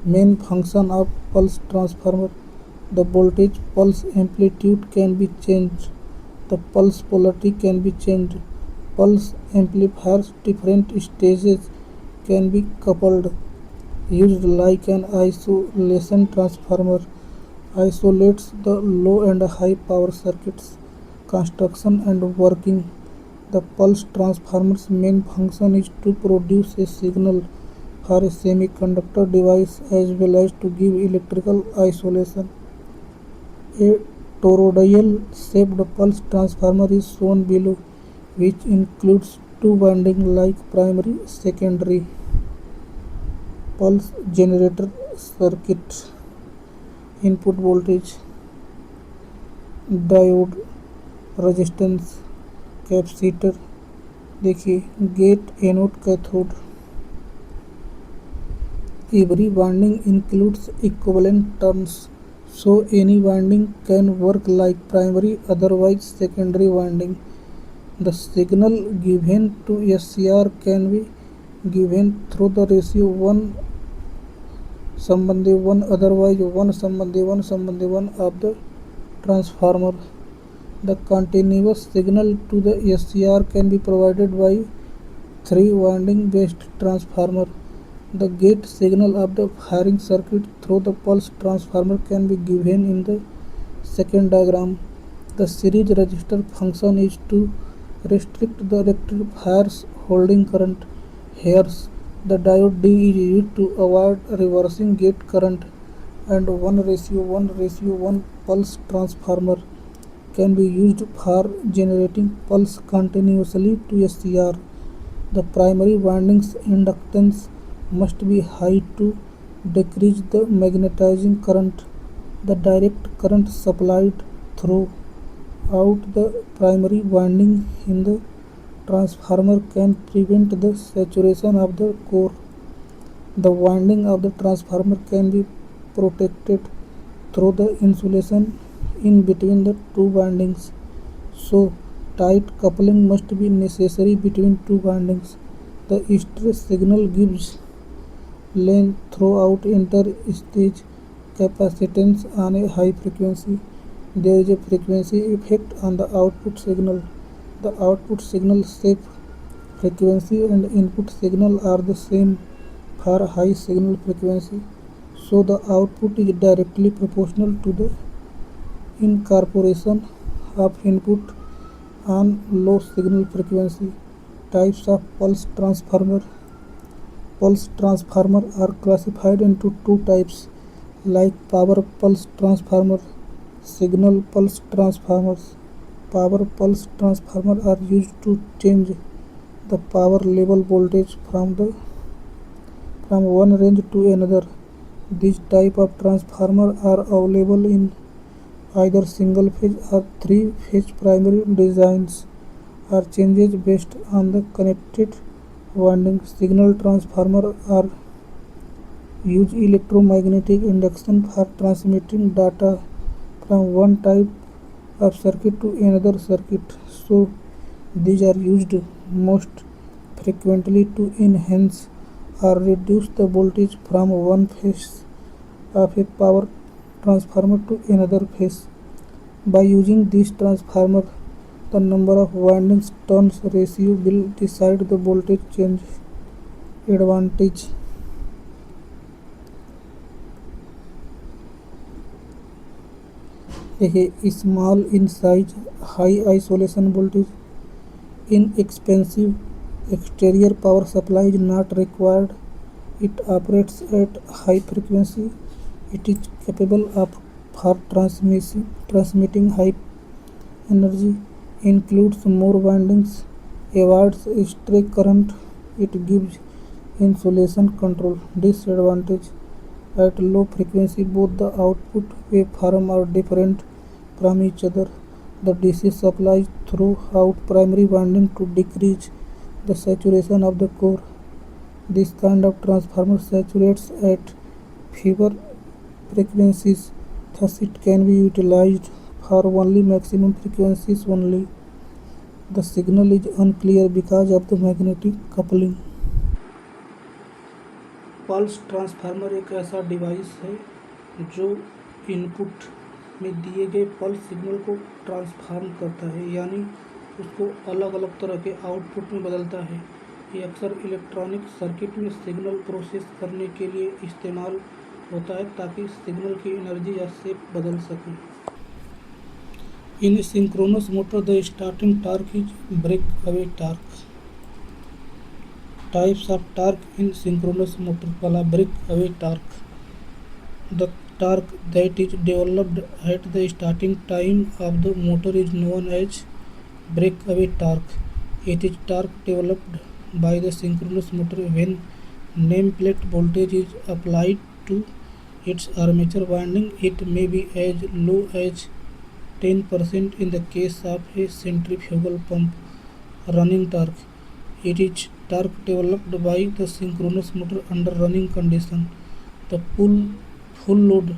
Main function of pulse transformer. The voltage pulse amplitude can be changed. The pulse polarity can be changed. Pulse amplifiers different stages can be coupled. Used like an isolation transformer. Isolates the low and high power circuits. Construction and working. The pulse transformer's main function is to produce a signal for a semiconductor device as well as to give electrical isolation. A toroidal shaped pulse transformer is shown below, which includes two windings like primary, secondary. Pulse generator circuit. Input voltage, diode, resistance, capacitor. देखिए gate, anode, cathode. Every winding includes equivalent turns, so any winding can work like primary otherwise secondary winding. The signal given to SCR can be given through the ratio 1 संबंधी 1 otherwise 1 संबंधी 1 संबंधी 1 of the transformer. The continuous signal to the SCR can be provided by 3 winding based transformer. The gate signal of the firing circuit through the pulse transformer can be given in the second diagram. The series resistor function is to restrict the rectifier's holding current. Here the diode D is used to avoid reversing gate current, and 1:1:1 pulse transformer can be used for generating pulse continuously to SCR. The primary winding's inductance must be high to decrease the magnetizing current. The direct current supplied throughout the primary winding in the transformer can prevent the saturation of the core. The winding of the transformer can be protected through the insulation in between the two windings. So, tight coupling must be necessary between two windings. The stress signal gives length throughout inter-stage capacitance on a high frequency. There is a frequency effect on the output signal. The output signal shape, frequency and input signal are the same for high signal frequency, so the output is directly proportional to the incorporation of input on low signal frequency. Types of pulse transformer. Pulse transformer are classified into two types like power pulse transformer, signal pulse transformers. Power pulse transformers are used to change the power level voltage from one range to another. These type of transformer are available in either single phase or three phase primary designs or changes based on the connected winding. Signal transformer are use electromagnetic induction for transmitting data from one type of circuit to another circuit. So these are used most frequently to enhance or reduce the voltage from one phase of a power transformer to another phase. By using this transformer, the number of windings turns ratio will decide the voltage change. Advantage. A small in size, high isolation voltage, inexpensive exterior power supply is not required. It operates at high frequency. It is capable of for transmitting high energy, includes more windings, avoids stray current. It gives insulation control. Disadvantage. At low frequency, both the output waveform are different from each other. The DC supplies throughout primary winding to decrease the saturation of the core. This kind of transformer saturates at fewer frequencies, thus it can be utilized for only maximum frequencies only. The signal is unclear because of the magnetic coupling. Pulse transformer एक ऐसा device है जो input में दिए गए pulse signal को transform करता है, यानी उसको अलग अलग तरह के आउटपुट में बदलता है। ये अक्सर इलेक्ट्रॉनिक सर्किट में सिग्नल प्रोसेस करने के लिए इस्तेमाल होता है ताकि सिग्नल की एनर्जी या शेप बदल सके। In synchronous motor the starting torque is break away torque. Types of torque in synchronous motor. पहला break away torque. The torque that is developed at the starting time of the motor is known as break away torque. It is torque developed by the synchronous motor when nameplate voltage is applied to its armature winding. It may be as low as 10% in the case of a centrifugal pump. Running torque. It is torque developed by the synchronous motor under running condition. The full load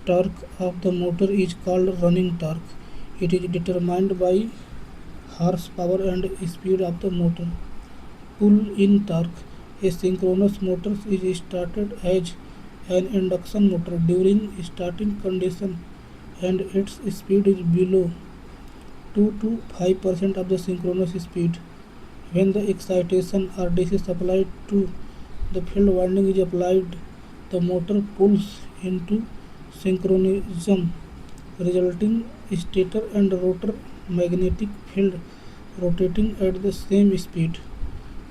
torque of the motor is called running torque. It is determined by horsepower and speed of the motor. Pull-in torque. A synchronous motor is started as an induction motor during starting condition and its speed is below 2 to 5% of the synchronous speed. When the excitation or DC supply to the field winding is applied, the motor pulls into synchronism, resulting stator and rotor magnetic field rotating at the same speed.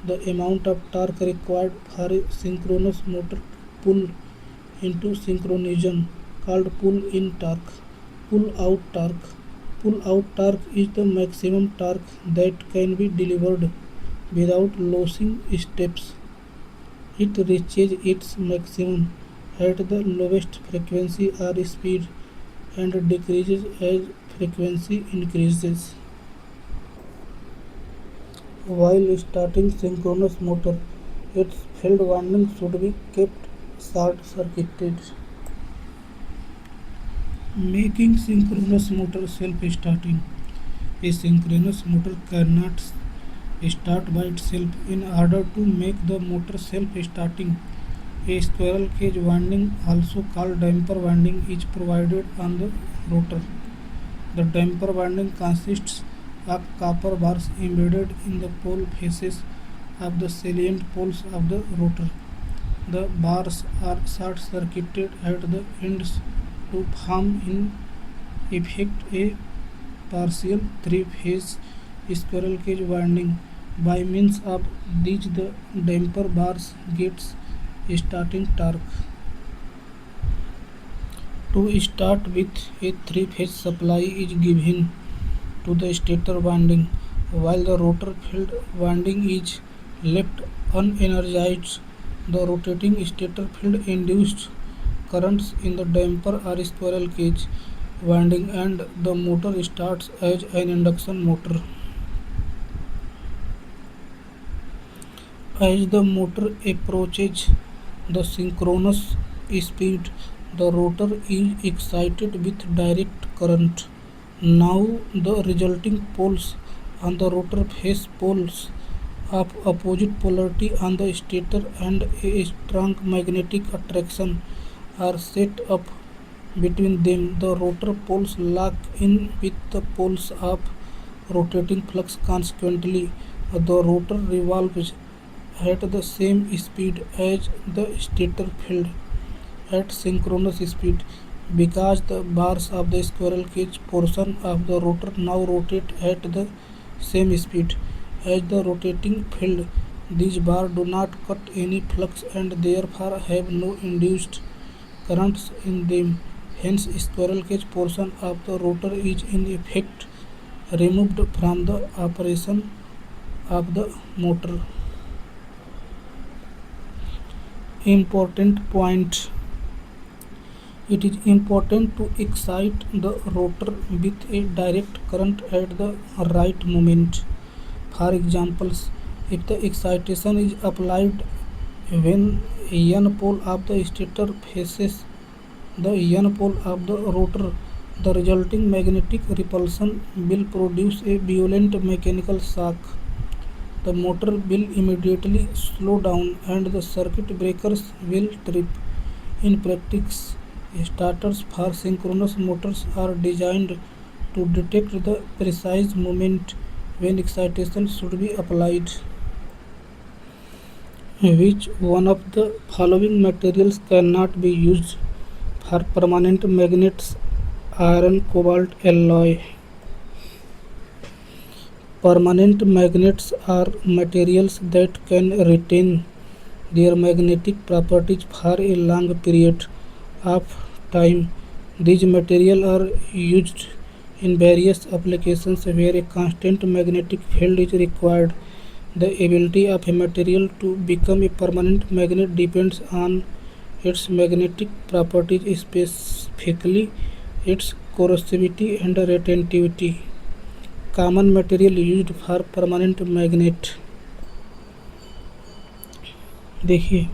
The amount of torque required for a synchronous motor to pull into synchronism called pull-in torque. Pull-out torque. Pull-out torque is the maximum torque that can be delivered without losing steps. It reaches its maximum at the lowest frequency or speed and decreases as frequency increases. While starting synchronous motor, its field winding should be kept short-circuited. Making synchronous motor self-starting. A synchronous motor cannot start by itself. In order to make the motor self-starting, a squirrel cage winding, also called damper winding, is provided on the rotor. The damper winding consists of copper bars embedded in the pole faces of the salient poles of the rotor. The bars are short-circuited at the ends to form in effect a partial three-phase squirrel cage winding. By means of these, the damper bars gets starting torque. To start with, a three-phase supply is given to the stator winding, while the rotor field winding is left unenergized. The rotating stator field induced currents in the damper or squirrel cage winding, and the motor starts as an induction motor. As the motor approaches the synchronous speed, the rotor is excited with direct current. Now the resulting poles on the rotor face poles of opposite polarity on the stator, and a strong magnetic attraction are set up between them. The rotor poles lock in with the poles of rotating flux. Consequently, the rotor revolves at the same speed as the stator field at synchronous speed. Because the bars of the squirrel cage portion of the rotor now rotate at the same speed as the rotating field, these bars do not cut any flux and therefore have no induced currents in them. Hence, squirrel cage portion of the rotor is in effect removed from the operation of the motor. Important point: it is important to excite the rotor with a direct current at the right moment. For examples, if the excitation is applied when one pole of the stator faces the one pole of the rotor, the resulting magnetic repulsion will produce a violent mechanical shock. The motor will immediately slow down and the circuit breakers will trip. In practice, starters for synchronous motors are designed to detect the precise moment when excitation should be applied. Which one of the following materials cannot be used for permanent magnets? Iron cobalt alloy. Permanent magnets are materials that can retain their magnetic properties for a long period of time. These materials are used in various applications where a constant magnetic field is required. The ability of a material to become a permanent magnet depends on its magnetic properties, specifically its corrosivity and retentivity. Common material used for permanent magnet, देखिए,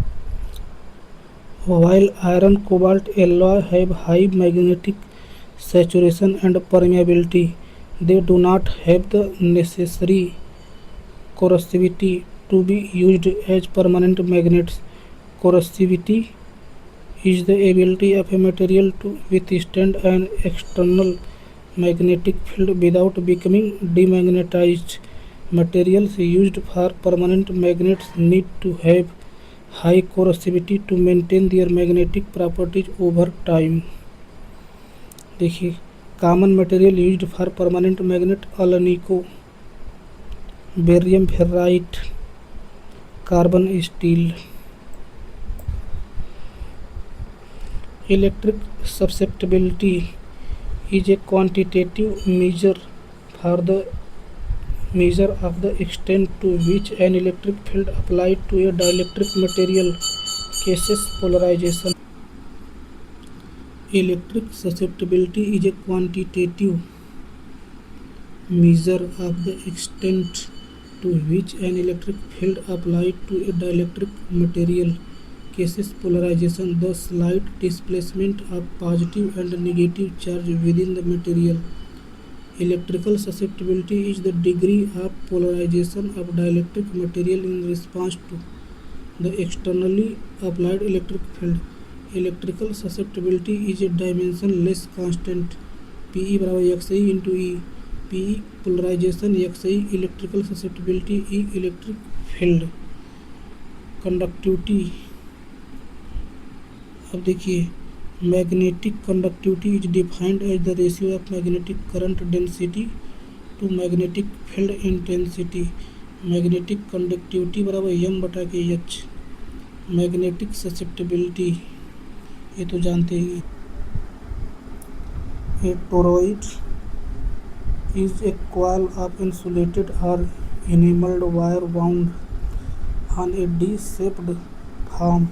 while iron cobalt alloy have high magnetic saturation and permeability, they do not have the necessary corrosivity to be used as permanent magnets. Corrosivity is the ability of a material to withstand an external magnetic field without becoming demagnetized. Materials used for permanent magnets need to have high corrosivity to maintain their magnetic properties over time. देखिए, common material used for permanent magnet: alnico, barium ferrite, carbon steel. Electric susceptibility is a quantitative measure for the measure of the extent to which an electric field applied to a dielectric material causes polarization. Electric susceptibility is a quantitative measure of the extent to which an electric field applied to a dielectric material causes polarization, the slight displacement of positive and negative charge within the material. Electrical susceptibility is the degree of polarization of dielectric material in response to the externally applied electric field. Electrical susceptibility is a dimensionless constant. PE बराबर XI into E. PE polarization, XI electrical susceptibility, E electric field. Conductivity, अब देखिए magnetic conductivity is defined as the ratio of magnetic current density to magnetic field intensity. Magnetic conductivity बराबर M/H। Magnetic susceptibility ये तो जानते ही। A toroid is a coil of insulated or enamelled wire wound on a D shaped form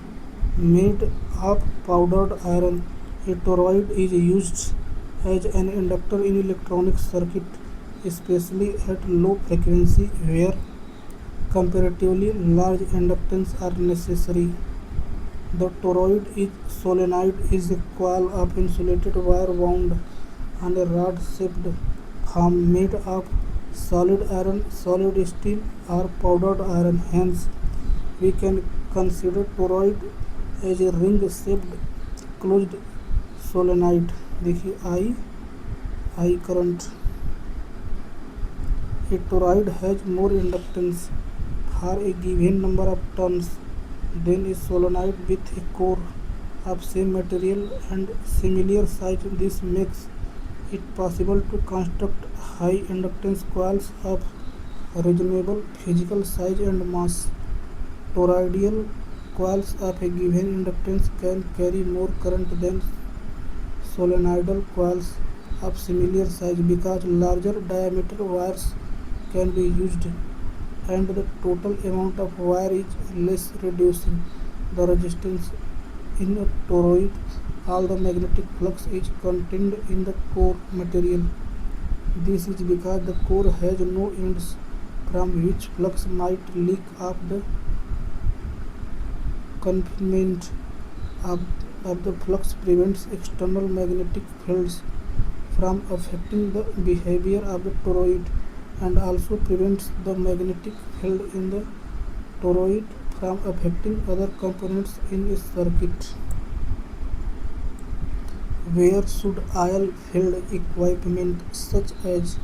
made of powdered iron. A toroid is used as an inductor in electronic circuit, especially at low frequency where comparatively large inductance are necessary. The toroid solenoid is a coil of insulated wire wound on a rod-shaped form made of solid iron, solid steel, or powdered iron. Hence, we can consider toroid as a ring-shaped closed solenoid. देखिए I current. A toroid has more inductance for a given number of turns than a solenoid with a core of same material and similar size. This makes it possible to construct high inductance coils of reasonable physical size and mass. Toroidal coils of a given inductance can carry more current than solenoidal coils of similar size because larger diameter wires can be used and the total amount of wire is less, reducing the resistance in a toroid. All the magnetic flux is contained in the core material. This is because the core has no ends from which flux might leak off. The confinement of the flux prevents external magnetic fields from affecting the behavior of the toroid and also prevents the magnetic field in the toroid from affecting other components in a circuit. Where should oil field equipment such as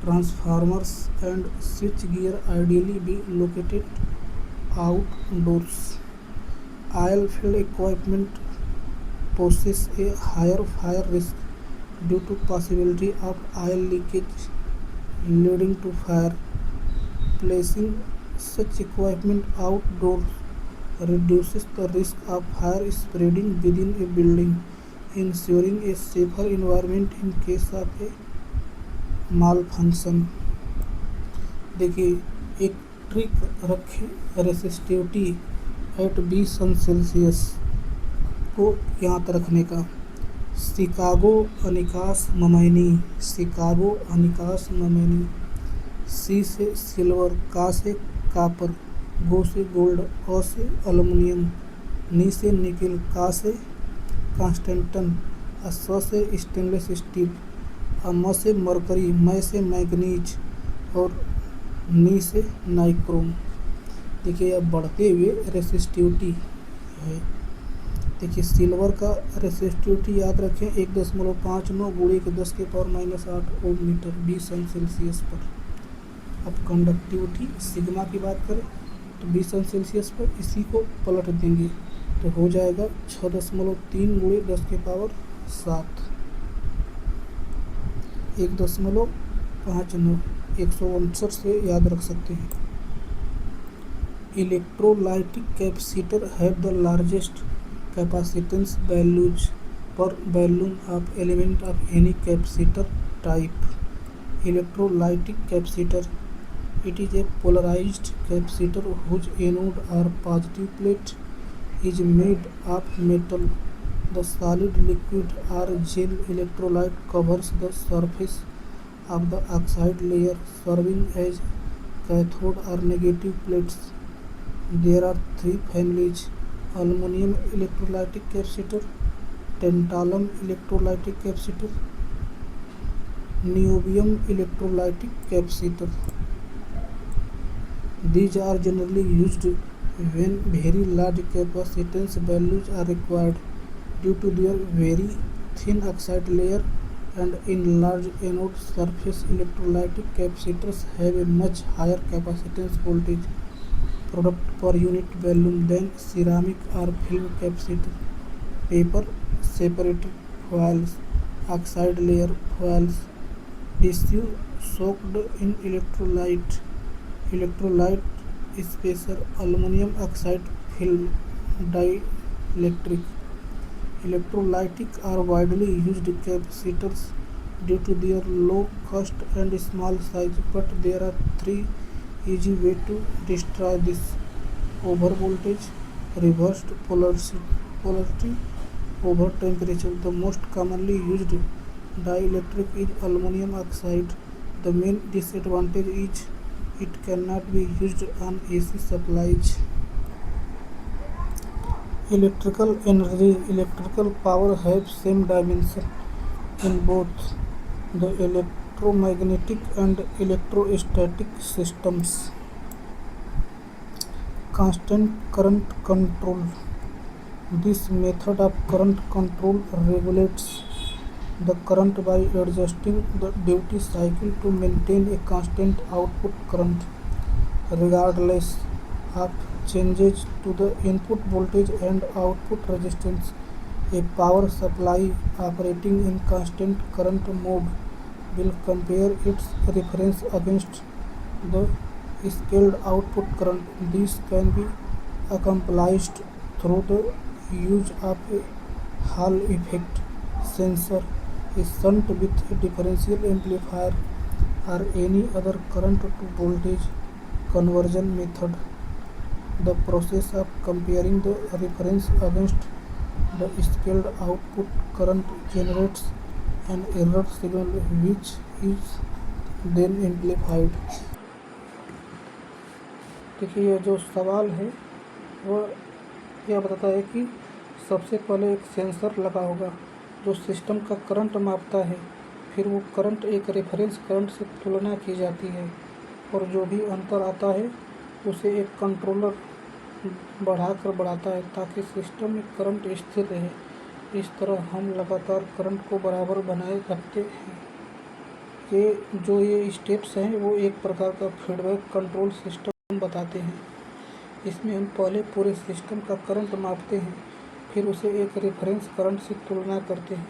transformers and switchgear ideally be located? Outdoors. Oil field equipment poses a higher fire risk due to possibility of oil leakage leading to fire. Placing such equipment outdoors reduces the risk of fire spreading within a building, ensuring a safer environment in case of a malfunction. देखिए एक trick रखें resistivity eight 20°C को यहाँ पर रखने का। Chicago अनिकास ममैनी। सी से silver, का से कापर, गो से गोल्ड, अ से एल्युमिनियम, नी से निकेल, का से कांस्टेंटन, स से स्टेनलेस स्टील, म से मरकरी, मै से मैग्नीज और नी से नाइक्रोम। देखिए अब बढ़ते हुए रेसिस्टिविटी है। देखिए सिल्वर का रेसिस्टिविटी याद रखें 1.59 गुणे के 10⁻⁻8 ओम मीटर 20°C पर। अब कंडक्टिविटी सिग्मा की बात करें तो 20°C पर इसी को पलट देंगे तो हो जाएगा 6.3 गुणे 10⁻7 1.59 159 से याद रख सकते हैं। Electrolytic capacitor have the largest capacitance values per volume of element of any capacitor type. Electrolytic capacitor, it is a polarized capacitor whose anode or positive plate is made of metal. The solid, liquid or gel electrolyte covers the surface of the oxide layer, serving as cathode are negative plates. There are three families: aluminum electrolytic capacitor, tantalum electrolytic capacitor, niobium electrolytic capacitor. These are generally used when very large capacitance values are required due to their very thin oxide layer, and in large anode surface electrolytic capacitors have a much higher capacitance voltage product per unit volume than ceramic or film capacitor. Paper separator foils, oxide layer foils, tissue soaked in electrolyte spacer, aluminum oxide film, dielectric. Electrolytic are widely used capacitors due to their low cost and small size, but there are three easy ways to destroy this: overvoltage, reversed polarity, over temperature. The most commonly used dielectric is aluminum oxide. The main disadvantage is it cannot be used on AC supplies. Electrical energy, electrical power have same dimension in both the electromagnetic and electrostatic systems. Constant current control. This method of current control regulates the current by adjusting the duty cycle to maintain a constant output current regardless of changes to the input voltage and output resistance. A power supply operating in constant current mode will compare its reference against the scaled output current. This can be accomplished through the use of a Hall effect sensor, a shunt with a differential amplifier, or any other current to voltage conversion method. The process of comparing the reference against the scaled output current generates an error signal which is then amplified. देखिए, यह जो सवाल है वह यह बताता है कि सबसे पहले एक सेंसर लगा होगा जो सिस्टम का करंट मापता है, फिर वो करंट एक रेफरेंस करंट से तुलना की जाती है और जो भी अंतर आता है उसे एक कंट्रोलर बढ़ाकर बढ़ाता है ताकि सिस्टम में करंट स्थिर रहे। इस तरह हम लगातार करंट को बराबर बनाए रखते हैं। ये स्टेप्स हैं वो एक प्रकार का फीडबैक कंट्रोल सिस्टम बताते हैं। इसमें हम पहले पूरे सिस्टम का करंट मापते हैं, फिर उसे एक रेफरेंस करंट से तुलना करते हैं।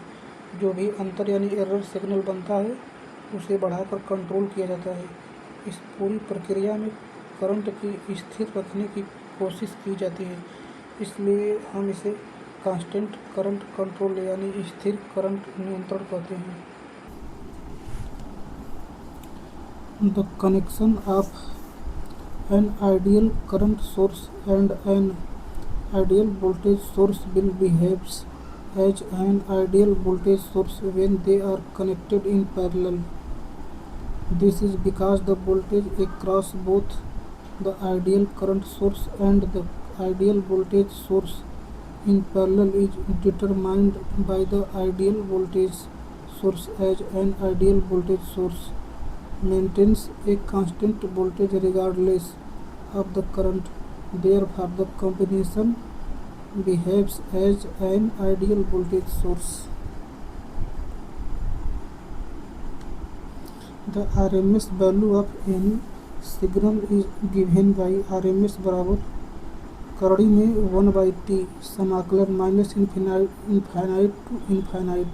जो भी अंतर यानी एरर सिग्नल बनता है उसे बढ़ाकर कंट्रोल किया जाता है। इस पूरी प्रक्रिया में करंट की स्थिर रखने की कोशिश की जाती है, इसलिए हम इसे कांस्टेंट करंट कंट्रोल यानी स्थिर करंट नियंत्रण कहते हैं। The connection of an ideal current source and an ideal voltage source will behaves as an ideal voltage source when they are connected in parallel. This is because the voltage across both the ideal current source and the ideal voltage source in parallel is determined by the ideal voltage source as an ideal voltage source maintains a constant voltage regardless of the current. Therefore, the combination behaves as an ideal voltage source. The RMS value of any signal is given by RMS बराबर करड़ी में 1/t समाकलन minus infinite to infinite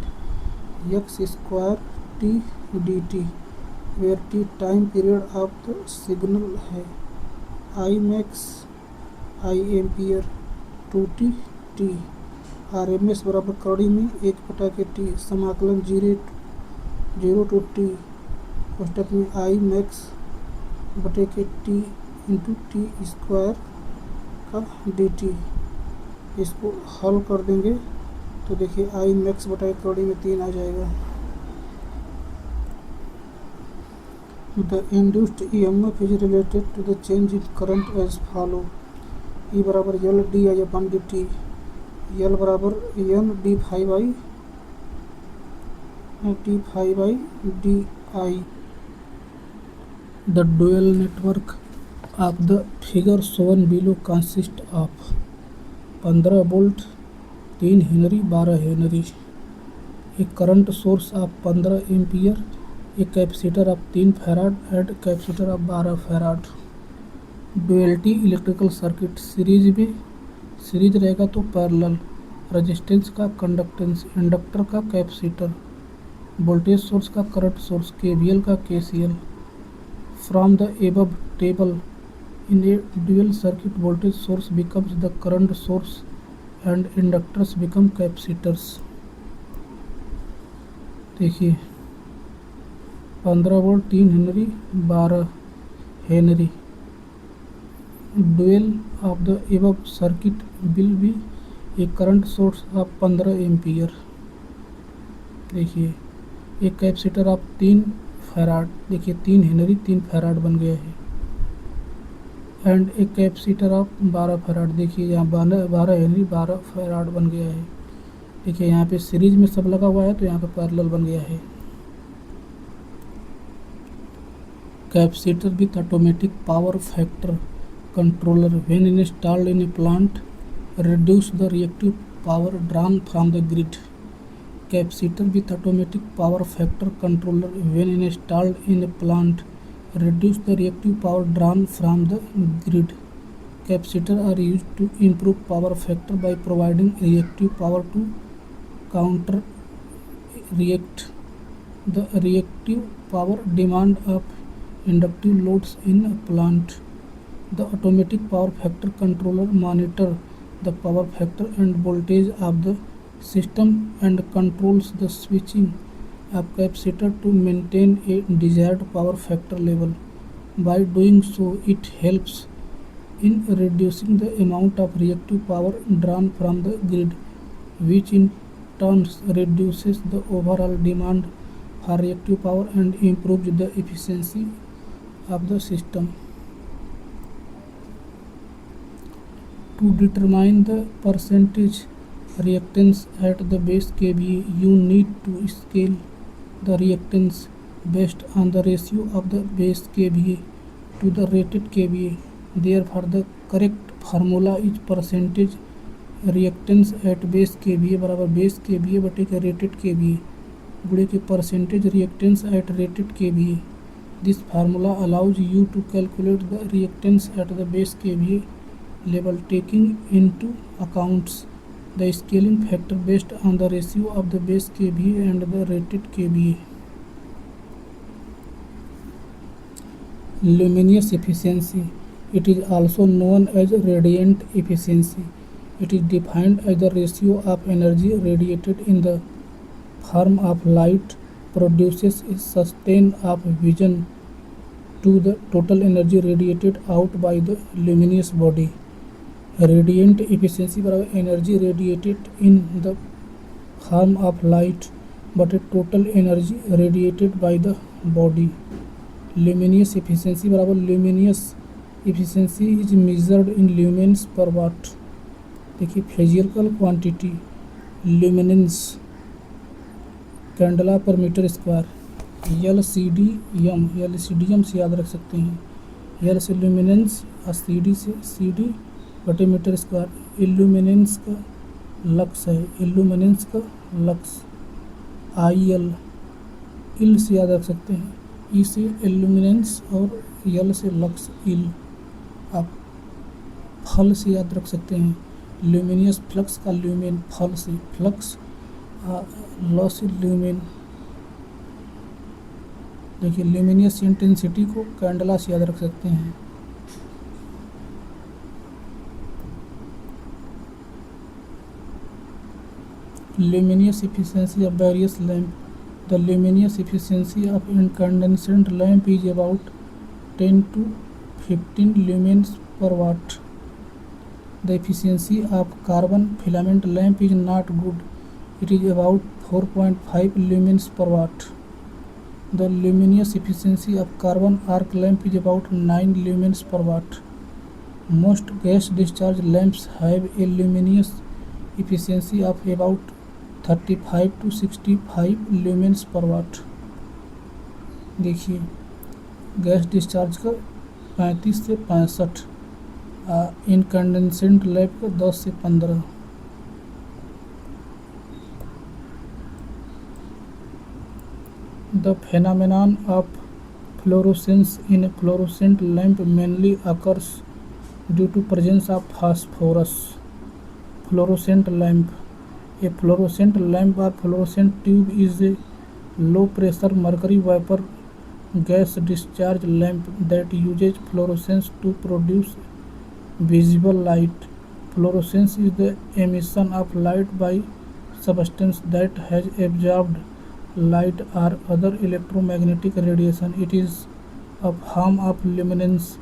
x square t dt, where t time period of the signal है, I max I ampere 2t t। RMS बराबर करड़ी में 1/t समाकलन 0 to t कोष्टक में I max बटे के t इंटू टी स्क्वायर का dt। इसको हल कर देंगे तो देखिए I max बटा करड़ी में 3 आ जाएगा। The induced EMF is related to the change in current as follow. E बराबर L D I upon D T, L बराबर N D five by D I. The dual network of the figure shown below consists of 15 volt, 3 Henry, 12 Henry, एक current source of 15 ampere, एक capacitor of 3 farad and capacitor of 12 farad. Duality electrical circuit series रहेगा तो parallel, resistance का conductance, inductor का capacitor, voltage source का current source, KVL का KCL. From the above table in A dual circuit voltage source becomes the current source and inductors become capacitors. देखिए 15 volt, 3 Henry, 12 Henry. Dual of the above circuit will be A current source of 15 ampere. देखिए एक capacitor of 3 farad, देखिए 3 Henry 3 farad बन गया है, and एक capacitor of 12 farad, देखिए यहाँ 12 हेनरी 12 फैराड बन गया है. देखिए यहाँ पे सीरीज में सब लगा हुआ है तो यहाँ पे पैरेलल बन गया है. Capacitor with automatic power factor controller when installed in A plant reduce the reactive power drawn from the grid. Capacitor with automatic power factor controller when installed in a plant reduce the reactive power drawn from the grid. Capacitors are used to improve power factor by providing reactive power to counter react the reactive power demand of inductive loads in a plant. The automatic power factor controller monitor the power factor and voltage of the system and controls the switching of capacitor to maintain a desired power factor level. By doing so, it helps in reducing the amount of reactive power drawn from the grid, which in turn reduces the overall demand for reactive power and improves the efficiency of the system. To determine the percentage reactance at the base kVA, you need to scale the reactance based on the ratio of the base kVA to the rated kVA. Therefore, the correct formula is percentage reactance at base kVA बराबर base kVA बटे के rated kVA गुणे के percentage reactance at rated kVA. This formula allows you to calculate the reactance at the base kVA level taking into accounts the scaling factor based on the ratio of the base kVA and the rated kVA. Luminous efficiency. It is also known as radiant efficiency. It is defined as the ratio of energy radiated in the form of light produces a sustain of vision to the total energy radiated out by the luminous body. Radiant efficiency बराबर energy radiated in the form of light but a total energy radiated by the body. Luminous efficiency बराबर luminous efficiency is measured in lumens per watt. देखिए physical quantity luminance candela पर metre square, LCDM से याद रख सकते हैं. L से luminance और CD से CD बटे मीटर स्क्वायर. इल्यूमिनेंस का लक्स है, इल्यूमिनेंस का लक्स IL, इल से याद रख सकते हैं, ई से इल्यूमिनेंस और यल से लक्स इल. आप फल से याद रख सकते हैं, ल्यूमिनियस फ्लक्स का ल्यूमेन, फल से फ्लक्स, लॉ से ल्यूमेन. देखिए ल्यूमिनियस इंटेंसिटी को कैंडला से याद रख सकते हैं. Luminous efficiency of various lamp. The luminous efficiency of incandescent lamp is about 10 to 15 lumens per watt. The efficiency of carbon filament lamp is not good. It is about 4.5 lumens per watt. The luminous efficiency of carbon arc lamp is about 9 lumens per watt. Most gas discharge lamps have a luminous efficiency of about 35 to 65 lumens per watt. देखिए gas discharge का 35 से 65, incandescent lamp का 10 से 15। The phenomenon of fluorescence in a fluorescent lamp mainly occurs due to presence of phosphorus. Fluorescent lamp. A fluorescent lamp or fluorescent tube is a low-pressure mercury vapor gas discharge lamp that uses fluorescence to produce visible light. Fluorescence is the emission of light by substance that has absorbed light or other electromagnetic radiation. It is a form of luminance.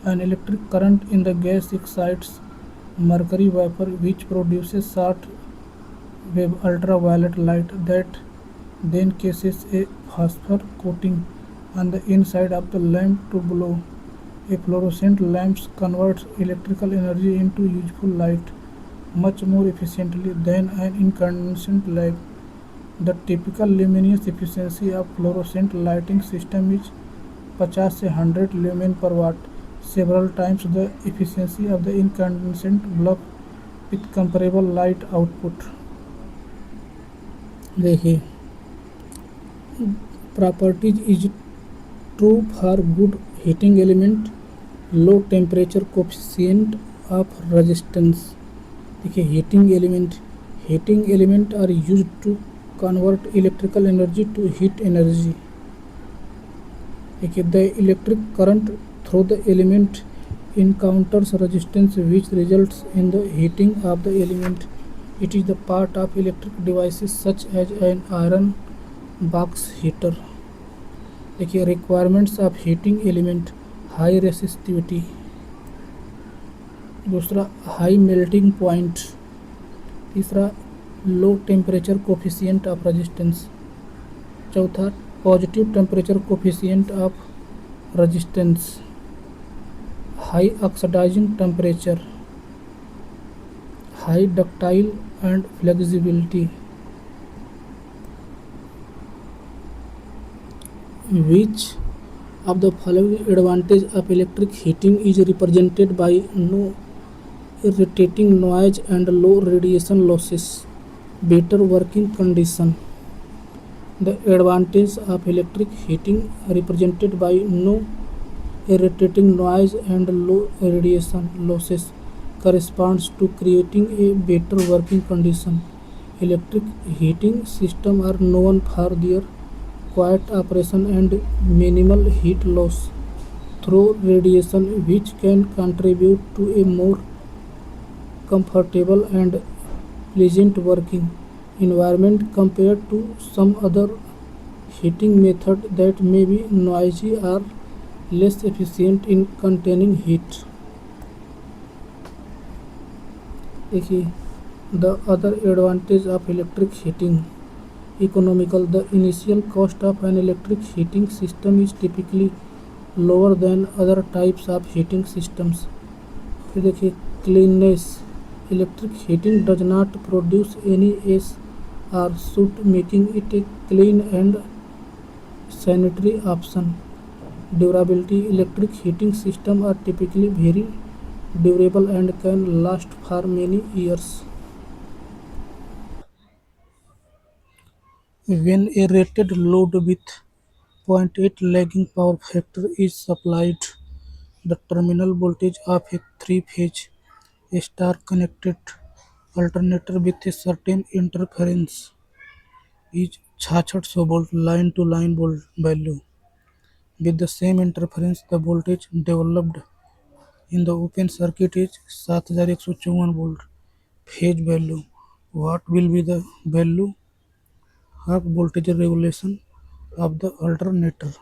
An electric current in the gas excites mercury vapor, which produces short wave ultraviolet light that then cases a phosphor coating on the inside of the lamp to glow. A fluorescent lamp converts electrical energy into useful light much more efficiently than an incandescent lamp. The typical luminous efficiency of fluorescent lighting system is 50 से 100 lumen per watt, several times the efficiency of the incandescent bulb with comparable light output. देखिए properties is true for good heating element, low temperature coefficient of resistance. देखिए heating element are used to convert electrical energy to heat energy. देखिए the electric current through the element encounters resistance which results in the heating of the element. It is the part of electric devices such as an iron box heater. देखिए requirements of heating element, high resistivity, दूसरा high melting point, तीसरा low temperature coefficient of resistance, चौथा positive temperature coefficient of resistance, high oxidising temperature, high ductile and flexibility. Which of the following advantage of electric heating is represented by no irritating noise and low radiation losses? Better working condition. The advantage of electric heating represented by no irritating noise and low radiation losses corresponds to creating a better working condition. Electric heating systems are known for their quiet operation and minimal heat loss through radiation, which can contribute to a more comfortable and pleasant working environment compared to some other heating methods that may be noisy or less efficient in containing heat. देखिए the other advantage of electric heating, economical. The initial cost of an electric heating system is typically lower than other types of heating systems. फिर देखिए cleanness. Electric heating does not produce any ash or soot, making it a clean and sanitary option. Durability. Electric heating systems are typically very durable and can last for many years. When a rated load with 0.8 lagging power factor is supplied, the terminal voltage of a three-phase star-connected alternator with a certain interference is 6600 volt line-to-line value. With the same interference, the voltage developed in the open circuit is 7154 volt phase value. What will be the value of voltage regulation of the alternator?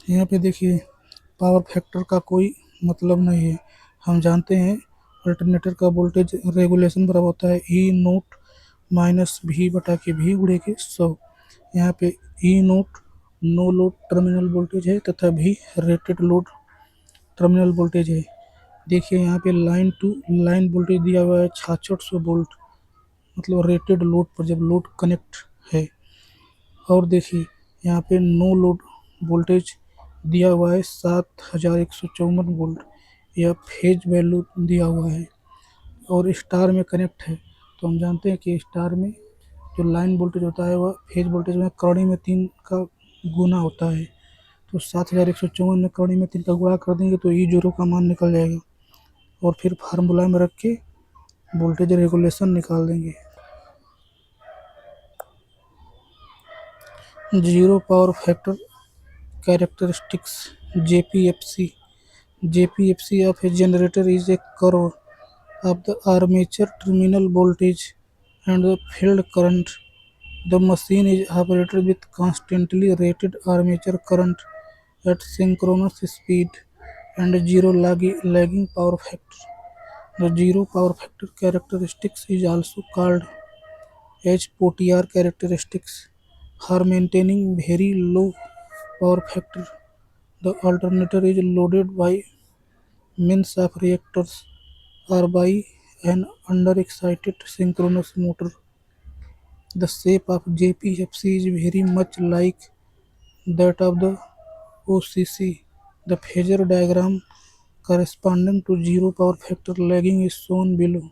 यहाँ पे देखिए power factor का कोई मतलब नहीं है. हम जानते हैं अल्टरनेटर का वोल्टेज रेगुलेशन बराबर होता है ई नोट माइनस भी बटा के भी गुणे के 100. यहाँ पे E note no load terminal voltage है तथा भी रेटेड लोड टर्मिनल वोल्टेज है। देखिए यहाँ पे लाइन टू लाइन वोल्टेज दिया हुआ है 6600 वोल्ट, मतलब रेटेड लोड पर जब लोड कनेक्ट है। और देखिए यहाँ पे नो लोड वोल्टेज दिया हुआ है 7154 वोल्ट, यह फेज वैल्यू दिया हुआ है। और स्टार में कनेक्ट है तो हम जानते हैं कि स्टार में जो लाइन वोल्टेज होता है वह फेज वोल्टेज में करणी में 3 का गुना होता है। तो 7154 में करणी में 3 का गुणा कर देंगे तो ई जीरो का मान निकल जाएगा और फिर फार्मूला में रख के वोल्टेज रेगुलेशन निकाल देंगे। Zero power factor characteristics JPFC. JPFC of a generator is a curve of the armature terminal voltage and the field current. The machine is operated with constantly rated armature current at synchronous speed and zero lagging power factor. The zero power factor characteristics is also called as Pottier characteristics. For maintaining very low power factor, the alternator is loaded by means of reactors or by an under-excited synchronous motor. The shape of JPFC is very much like that of the OCC. The phasor diagram corresponding to zero power factor lagging is shown below.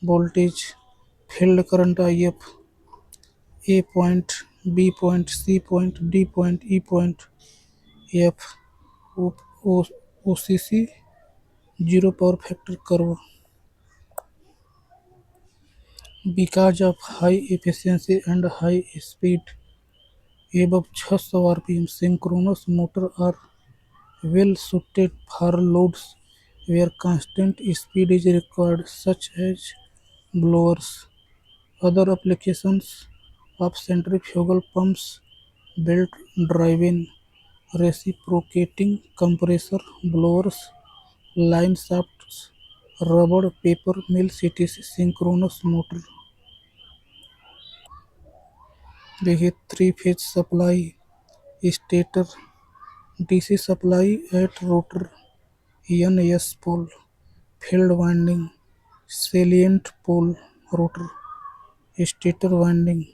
Voltage, field current IF, A point, B point, C point, D point, E point, F, O, O, OCC, zero power factor curve. Because of high efficiency and high speed, above 600 rpm, synchronous motors are well suited for loads where constant speed is required, such as blowers. Other applications of centrifugal pumps, belt-driven reciprocating compressor blowers, line shafts, rubber paper mills, etc. synchronous motor. देखिए three phase supply, stator DC supply at rotor NS pole, field winding salient pole rotor, stator winding.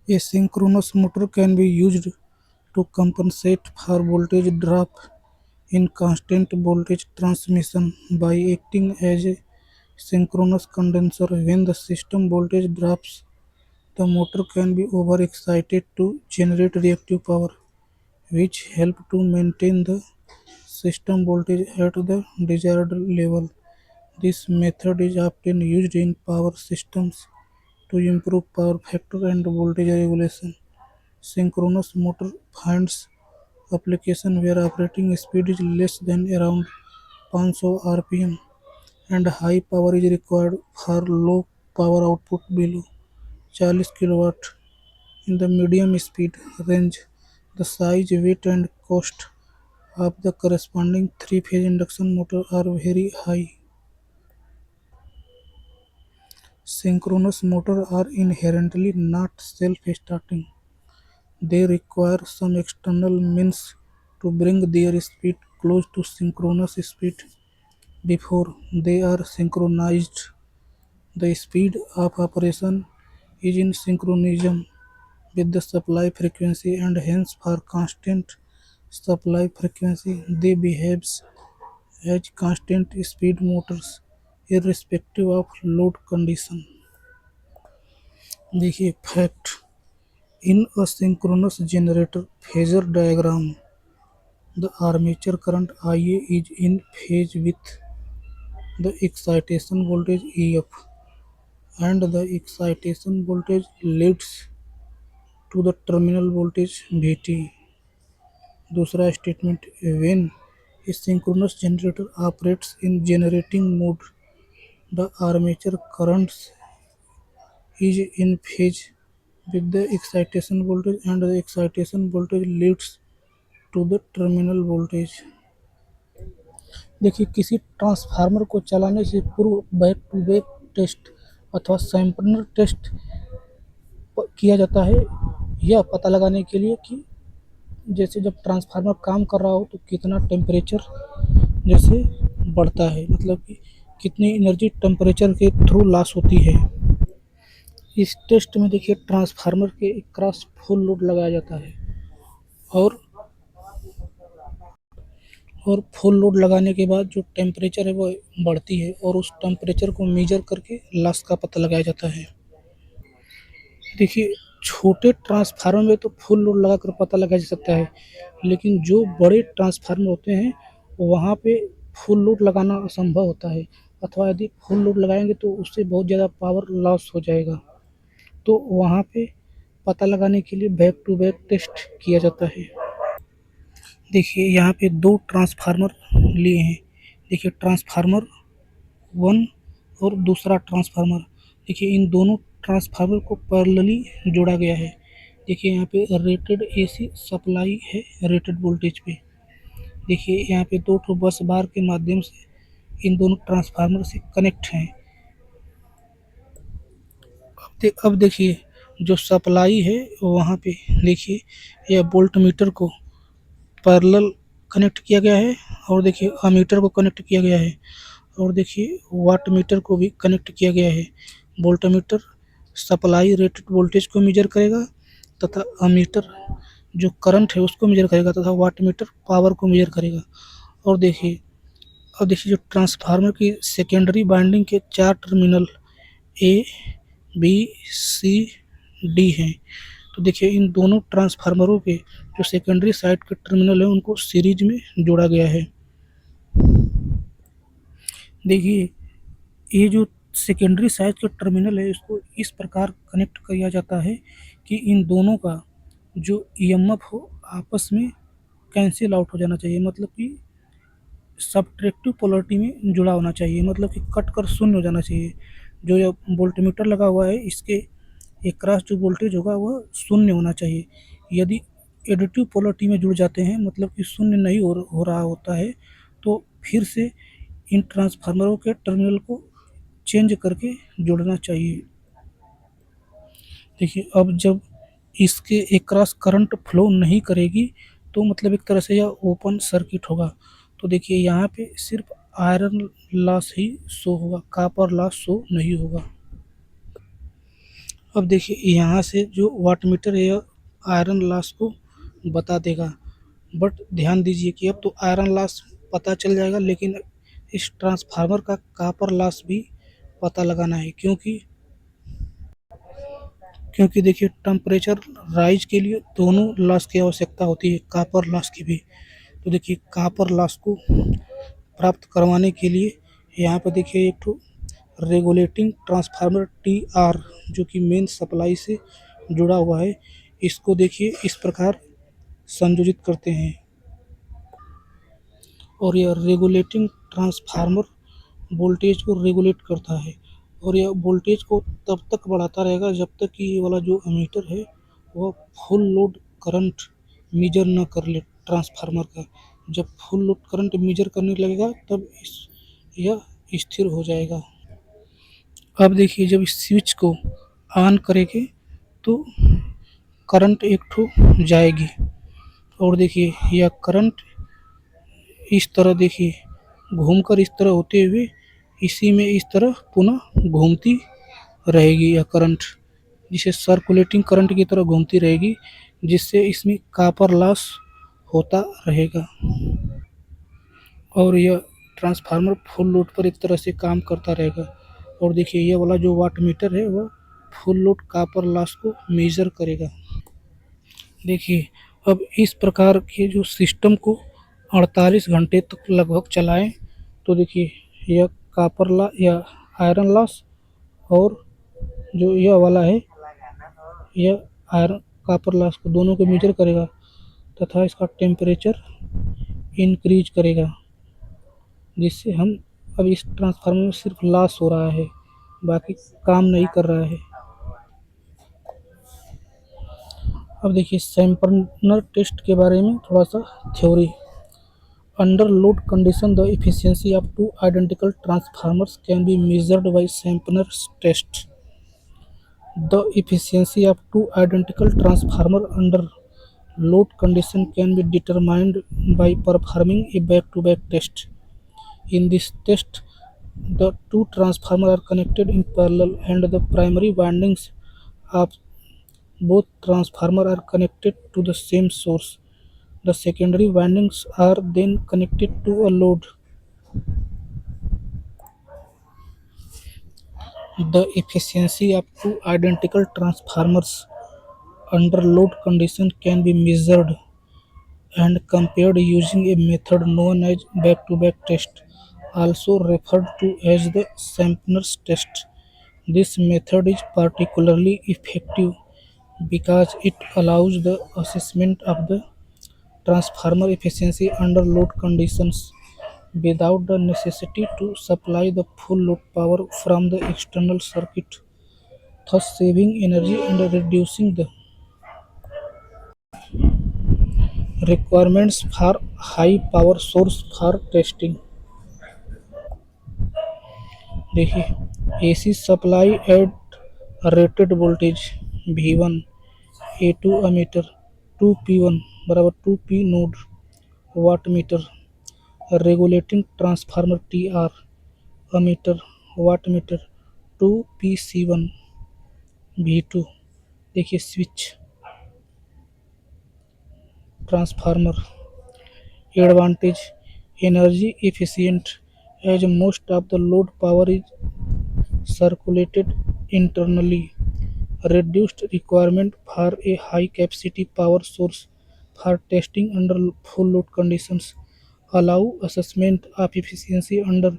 A synchronous motor can be used to compensate for voltage drop in constant voltage transmission by acting as a synchronous condenser. When the system voltage drops, the motor can be overexcited to generate reactive power, which help to maintain the system voltage at the desired level. This method is often used in power systems to improve power factor and voltage regulation. Synchronous motor finds application where operating speed is less than around 500 rpm and high power is required for low power output below 40 kilowatt. In the medium speed range, the size, weight and cost of the corresponding three-phase induction motor are very high. Synchronous motors are inherently not self-starting. They require some external means to bring their speed close to synchronous speed before they are synchronized. The speed of operation is in synchronism with the supply frequency and hence for constant supply frequency they behave as constant speed motors irrespective of load condition. देखिए fact in a synchronous generator phasor diagram, the armature current IA is in phase with the excitation voltage EF and the excitation voltage leads to the terminal voltage VT. दूसरा statement when a synchronous generator operates in generating mode, the armature current is in phase with the excitation voltage and the excitation voltage leads to the terminal voltage. देखिए किसी transformer को चलाने से पूर्व back to back test अथवा sampler test किया जाता है, यह पता लगाने के लिए कि जैसे जब ट्रांसफार्मर काम कर रहा हो तो कितना टेम्परेचर जैसे बढ़ता है, मतलब कि कितनी एनर्जी टेम्परेचर के थ्रू लॉस होती है। इस टेस्ट में देखिए ट्रांसफार्मर के क्रॉस फुल लोड लगाया जाता है, और फुल लोड लगाने के बाद जो टेम्परेचर है वो बढ़ती है, और उस टेम्परेचर को मेजर करके लॉस का पता लगाया जाता है। देखिए छोटे ट्रांसफार्मर में तो फुल लोड लगाकर पता लगाया जा सकता है, लेकिन जो बड़े ट्रांसफार्मर होते हैं वहाँ पे फुल लोड लगाना असंभव होता है, अथवा यदि फुल लोड लगाएंगे तो उससे बहुत ज़्यादा पावर लॉस हो जाएगा। तो वहाँ पे पता लगाने के लिए बैक टू बैक टेस्ट किया जाता है। देखिए यहाँ पे दो ट्रांसफार्मर लिए हैं। देखिए ट्रांसफार्मर वन और दूसरा ट्रांसफार्मर, देखिए इन दोनों ट्रांसफार्मर को पैरेलली जोड़ा गया है। देखिए यहाँ पे रेटेड एसी सप्लाई है रेटेड वोल्टेज पे। देखिए यहाँ पे दो ठो बस बार के माध्यम से इन दोनों ट्रांसफार्मर से कनेक्ट हैं। अब देखिए जो सप्लाई है वहाँ पे देखिए यह वोल्ट मीटर को पैरेलल कनेक्ट किया गया है, और देखिए अमीटर को कनेक्ट किया गया है, और देखिए वाट मीटर को भी कनेक्ट किया गया है। Volt meter supply rated voltage को मेजर करेगा, तथा अमीटर जो करंट है उसको मेजर करेगा, तथा वाट मीटर पावर को मेजर करेगा। और देखिए अब देखिए जो ट्रांसफार्मर की सेकेंडरी वाइंडिंग के 4 terminal A B C D हैं। तो देखिए इन दोनों ट्रांसफार्मरों के जो सेकेंडरी साइड के टर्मिनल है उनको सीरीज में जोड़ा गया है। देखिए ये जो सेकेंडरी साइड का टर्मिनल है इसको इस प्रकार कनेक्ट किया जाता है कि इन दोनों का जो ईएमएफ हो आपस में कैंसिल आउट हो जाना चाहिए, मतलब कि सब्ट्रैक्टिव पोलैरिटी में जुड़ा होना चाहिए, मतलब कि कट कर शून्य हो जाना चाहिए। जो ये वोल्टमीटर लगा हुआ है इसके एक्रॉस जो वोल्टेज होगा वह शून्य होना चाहिए। यदि एडिटिव पोलैरिटी में जुड़ जाते हैं, मतलब कि शून्य नहीं हो रहा होता है, तो फिर से इन ट्रांसफार्मरों के टर्मिनल को चेंज करके जोड़ना चाहिए। देखिए अब जब इसके एक्रॉस करंट फ्लो नहीं करेगी तो मतलब एक तरह से यह ओपन सर्किट होगा। तो देखिए यहाँ पे सिर्फ आयरन लॉस ही शो होगा, कॉपर लॉस शो नहीं होगा। अब देखिए यहाँ से जो वाट मीटर है यह आयरन लॉस को बता देगा, बट ध्यान दीजिए कि अब तो आयरन लॉस पता चल जाएगा, लेकिन इस ट्रांसफार्मर का कॉपर लॉस भी पता लगाना है, क्योंकि देखिए टेम्परेचर राइज के लिए दोनों लॉस की आवश्यकता होती है, कॉपर लॉस की भी। तो देखिए कॉपर लॉस को प्राप्त करवाने के लिए यहाँ पर देखिए एक तो रेगुलेटिंग ट्रांसफार्मर टी आर जो कि मेन सप्लाई से जुड़ा हुआ है, इसको देखिए इस प्रकार संयोजित करते हैं, और यह रेगुलेटिंग ट्रांसफार्मर वोल्टेज को रेगुलेट करता है, और यह वोल्टेज को तब तक बढ़ाता रहेगा जब तक कि ये वाला जो एमीटर है वह फुल लोड करंट मेजर न कर ले ट्रांसफार्मर का। जब फुल लोड करंट मेजर करने लगेगा तब यह स्थिर हो जाएगा। अब देखिए जब इस स्विच को ऑन करेंगे तो करंट एक ठो जाएगी, और देखिए यह करंट इस तरह देखिए घूमकर इस तरह होते हुए इसी में इस तरह पुनः घूमती रहेगी यह करंट, जिसे सर्कुलेटिंग करंट की तरह घूमती रहेगी, जिससे इसमें कॉपर लॉस होता रहेगा, और यह ट्रांसफार्मर फुल लोड पर एक तरह से काम करता रहेगा। और देखिए यह वाला जो वाट मीटर है वह फुल लोड कॉपर लॉस को मेजर करेगा। देखिए अब इस प्रकार के जो सिस्टम को 48 घंटे तक लगभग चलाएं तो देखिए यह कॉपर लॉस या आयरन लॉस, और जो यह वाला है यह आयरन कॉपर लॉस को दोनों को मेजर करेगा, तथा इसका टेम्परेचर इंक्रीज करेगा, जिससे हम अब इस ट्रांसफार्मर में सिर्फ लॉस हो रहा है, बाकी काम नहीं कर रहा है। अब देखिए सैंपलर टेस्ट के बारे में थोड़ा सा theory. Under load condition, the efficiency of two identical transformers can be measured by Sampson's test. The efficiency of two identical transformers under load condition can be determined by performing a back-to-back test. In this test, the two transformers are connected in parallel and the primary windings of both transformers are connected to the same source. The secondary windings are then connected to a load. The efficiency of two identical transformers under load condition can be measured and compared using a method known as back-to-back test, also referred to as the Sampson's test. This method is particularly effective because it allows the assessment of the transformer efficiency under load conditions without the necessity to supply the full load power from the external circuit, thus saving energy and reducing the requirements for high power source for testing. देखिए AC supply at rated voltage V1 A2 ammeter 2P1 बराबर 2P node wattmeter regulating transformer TR ammeter wattmeter 2PC1 V2 देखिए switch transformer advantage energy efficient as most of the load power is circulated internally, reduced requirement for a high capacity power source for testing under full load conditions, allow assessment of efficiency under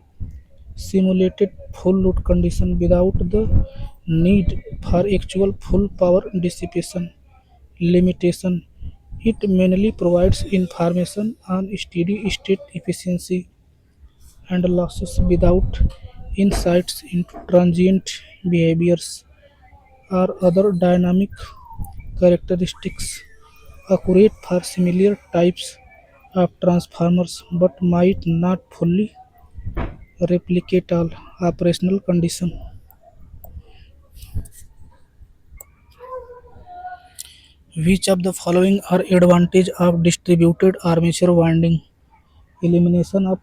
simulated full load condition without the need for actual full power dissipation. Limitation: it mainly provides information on steady state efficiency and losses without insights into transient behaviors or other dynamic characteristics accurate for similar types of transformers but might not fully replicate all operational conditions. Which of the following are advantage of distributed armature winding? Elimination of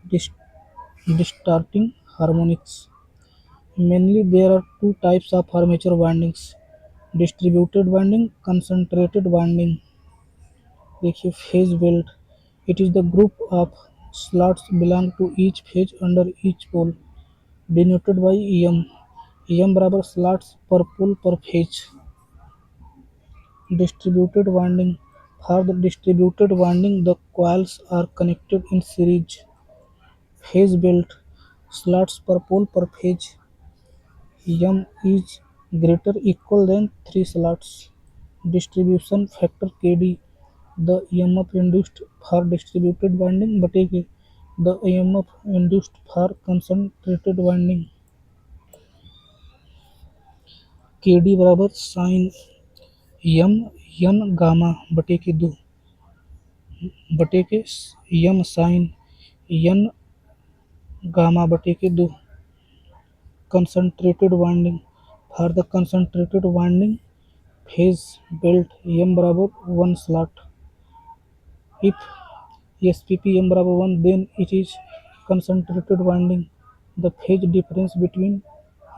distorting harmonics. Mainly there are two types of armature windings: distributed winding, concentrated winding. देखिए phase belt, it is the group of slots belong to each phase under each pole, denoted by M. M बराबर slots per pole per phase. Distributed winding, for the distributed winding the coils are connected in series. Phase belt, slots per pole per phase. M is greater equal than 3 slots. Distribution factor Kd, the EMF induced for distributed winding बटेगी the EMF induced for concentrated winding. Kd बराबर sign M n gamma बटे के 2 बटे के M sign n gamma बटे के 2. Concentrated winding, for the concentrated winding phase belt M बराबर 1 slot. If SPP M बराबर 1 then it is concentrated winding. The phase difference between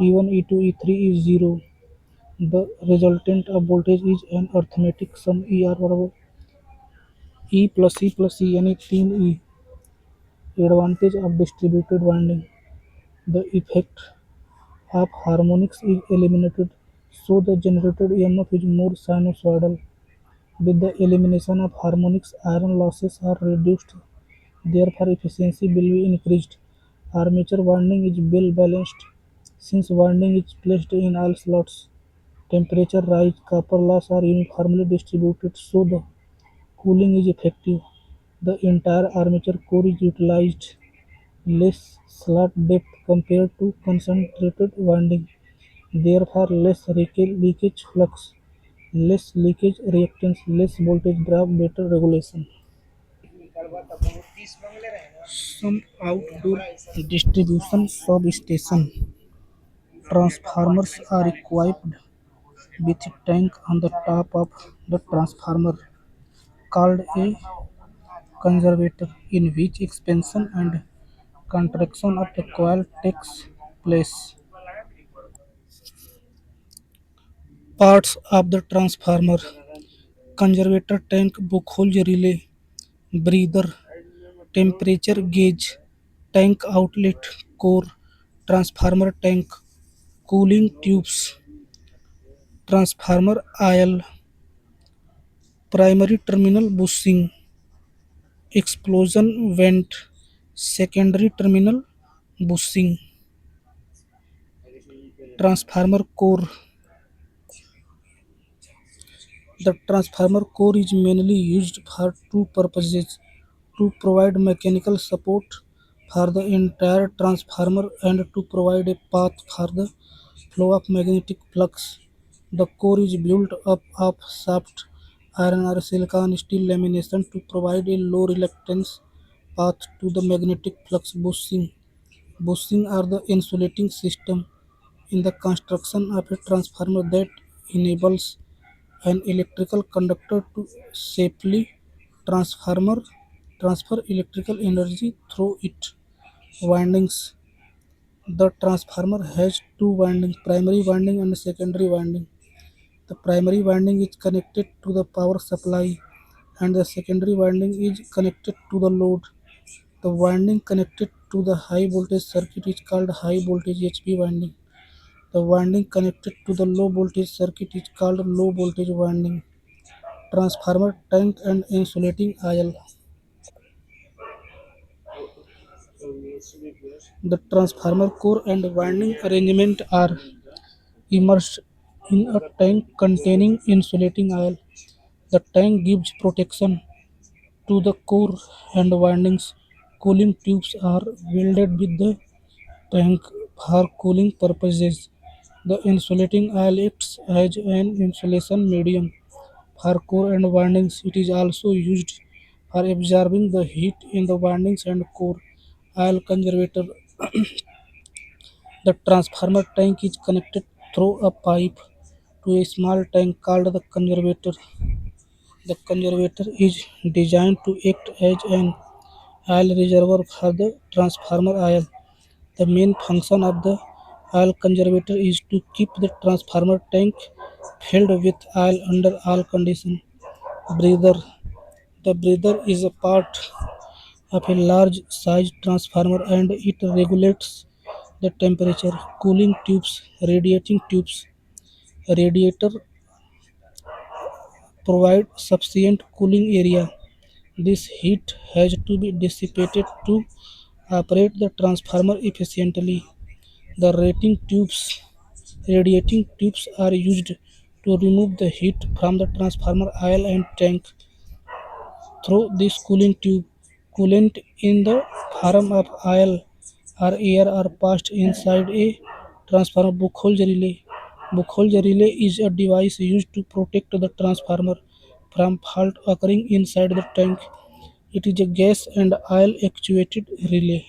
E1, E2, E3 is 0. The resultant of voltage is an arithmetic sum ER बराबर E plus E plus E यानी 3E. Advantage of distributed winding: the effect of harmonics is eliminated, so the generated EMF is more sinusoidal. With the elimination of harmonics, iron losses are reduced, therefore efficiency will be increased. Armature winding is well balanced, since winding is placed in all slots. Temperature rise, copper loss are uniformly distributed, so the cooling is effective. The entire armature core is utilized. Less slot depth compared to concentrated winding, therefore less leakage flux, less leakage reactance, less voltage drop, better regulation. Some outdoor distribution substation transformers are equipped with a tank on the top of the transformer called a conservator, in which expansion and contraction of the coil takes place. Parts of the transformer: conservator tank, Buchholz relay, breather, temperature gauge, tank outlet, core, transformer tank, cooling tubes, transformer aisle, primary terminal bushing, explosion vent, secondary terminal bushing, transformer core. The transformer core is mainly used for two purposes: to provide mechanical support for the entire transformer and to provide a path for the flow of magnetic flux. The core is built up of soft iron or silicon steel lamination to provide a low reluctance path to the magnetic flux bushing. Bushing are the insulating system in the construction of a transformer that enables an electrical conductor to safely transformer transfer electrical energy through it. Windings: the transformer has two windings, primary winding and secondary winding. The primary winding is connected to the power supply and the secondary winding is connected to the load. The winding connected to the high voltage circuit is called high voltage HV winding. The winding connected to the low voltage circuit is called low voltage winding. Transformer tank and insulating aisle. The transformer core and winding arrangement are immersed in a tank containing insulating aisle. The tank gives protection to the core and windings. Cooling tubes are welded with the tank for cooling purposes. The insulating aisle acts as an insulation medium for core and windings. It is also used for absorbing the heat in the windings and core. Aisle conservator: the transformer tank is connected through a pipe to a small tank called the conservator. The conservator is designed to act as an oil reservoir for the transformer oil. The main function of the oil conservator is to keep the transformer tank filled with oil under all conditions. Breather: the breather is a part of a large sized transformer and it regulates the temperature. Cooling tubes, radiating tubes. Radiator provide sufficient cooling area. This heat has to be dissipated to operate the transformer efficiently. The radiating tubes are used to remove the heat from the transformer oil and tank. Through this cooling tube, coolant in the form of oil or air are passed inside a transformer Buchholz relay. Buchholz relay is a device used to protect the transformer from fault occurring inside the tank. It is a gas and oil actuated relay.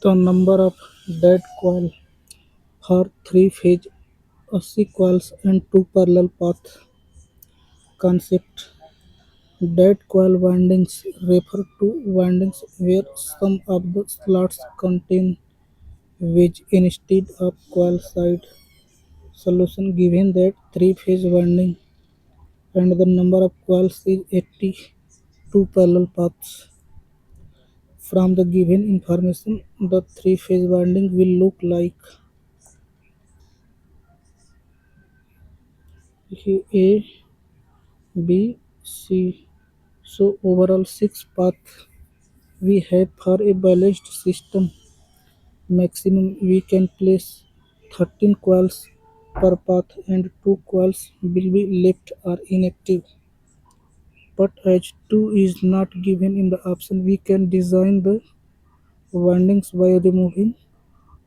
The number of dead coil for three-phase AC coils and two parallel path concept. Dead coil windings refer to windings where some of the slots contain wedge instead of coil side. Solution: given that three-phase winding and the number of coils is 80, two parallel paths. From the given information, the three-phase winding will look like A, B, C. So overall six paths we have for a balanced system. Maximum we can place 13 coils per path and 2 coils will be left or inactive. But as 2 is not given in the option, we can design the windings by removing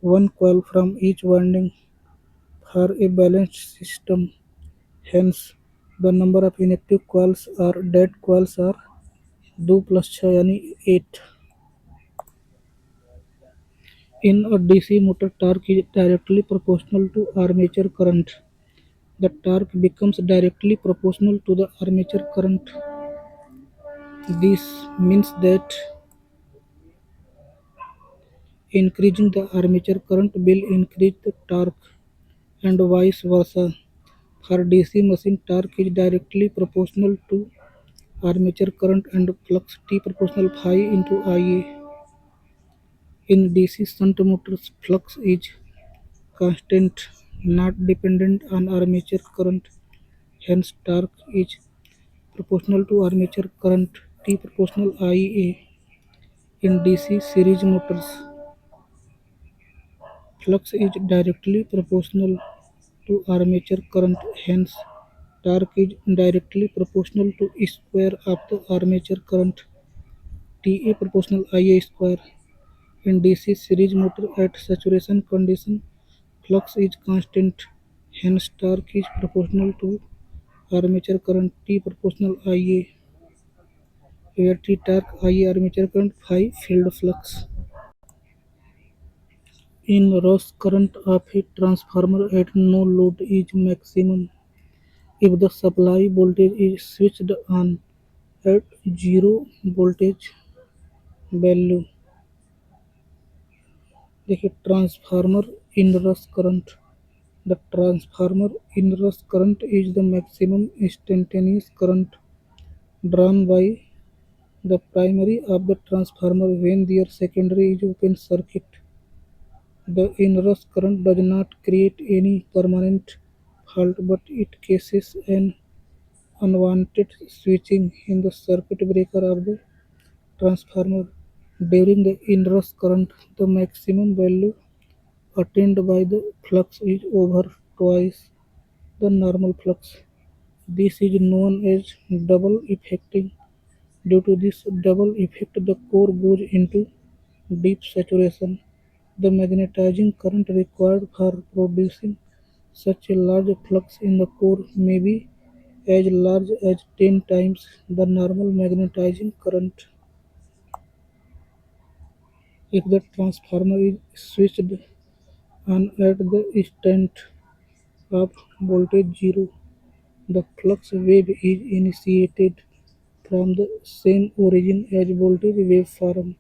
one coil from each winding for a balanced system. Hence, The number of inactive coils or dead coils are 2 plus 6 यानी 8. In a DC motor, torque is directly proportional to armature current. The torque becomes directly proportional to the armature current. This means that increasing the armature current will increase the torque and vice versa. For DC machine, torque is directly proportional to armature current and flux T proportional phi into Ia. In DC shunt motors, flux is constant, not dependent on armature current. Hence, torque is proportional to armature current T proportional Ia. In DC series motors, flux is directly proportional to armature current. Hence, torque is directly proportional to square of the armature current Ta proportional Ia square. In DC series motor at saturation condition, flux is constant. Hence, torque is proportional to armature current T proportional Ia, where T torque, Ia armature current, phi field flux. In rush current of a transformer at no load is maximum if the supply voltage is switched on at zero voltage value. देखिए transformer inrush current. The transformer inrush current is the maximum instantaneous current drawn by the primary of the transformer when their secondary is open circuit. The inrush current does not create any permanent fault, but it causes an unwanted switching in the circuit breaker of the transformer. During the inrush current, the maximum value attained by the flux is over twice the normal flux. This is known as double effecting. Due to this double effect, the core goes into deep saturation. The magnetizing current required for producing such a large flux in the core may be as large as 10 times the normal magnetizing current. If the transformer is switched on at the instant of voltage 0, the flux wave is initiated from the same origin as voltage waveform.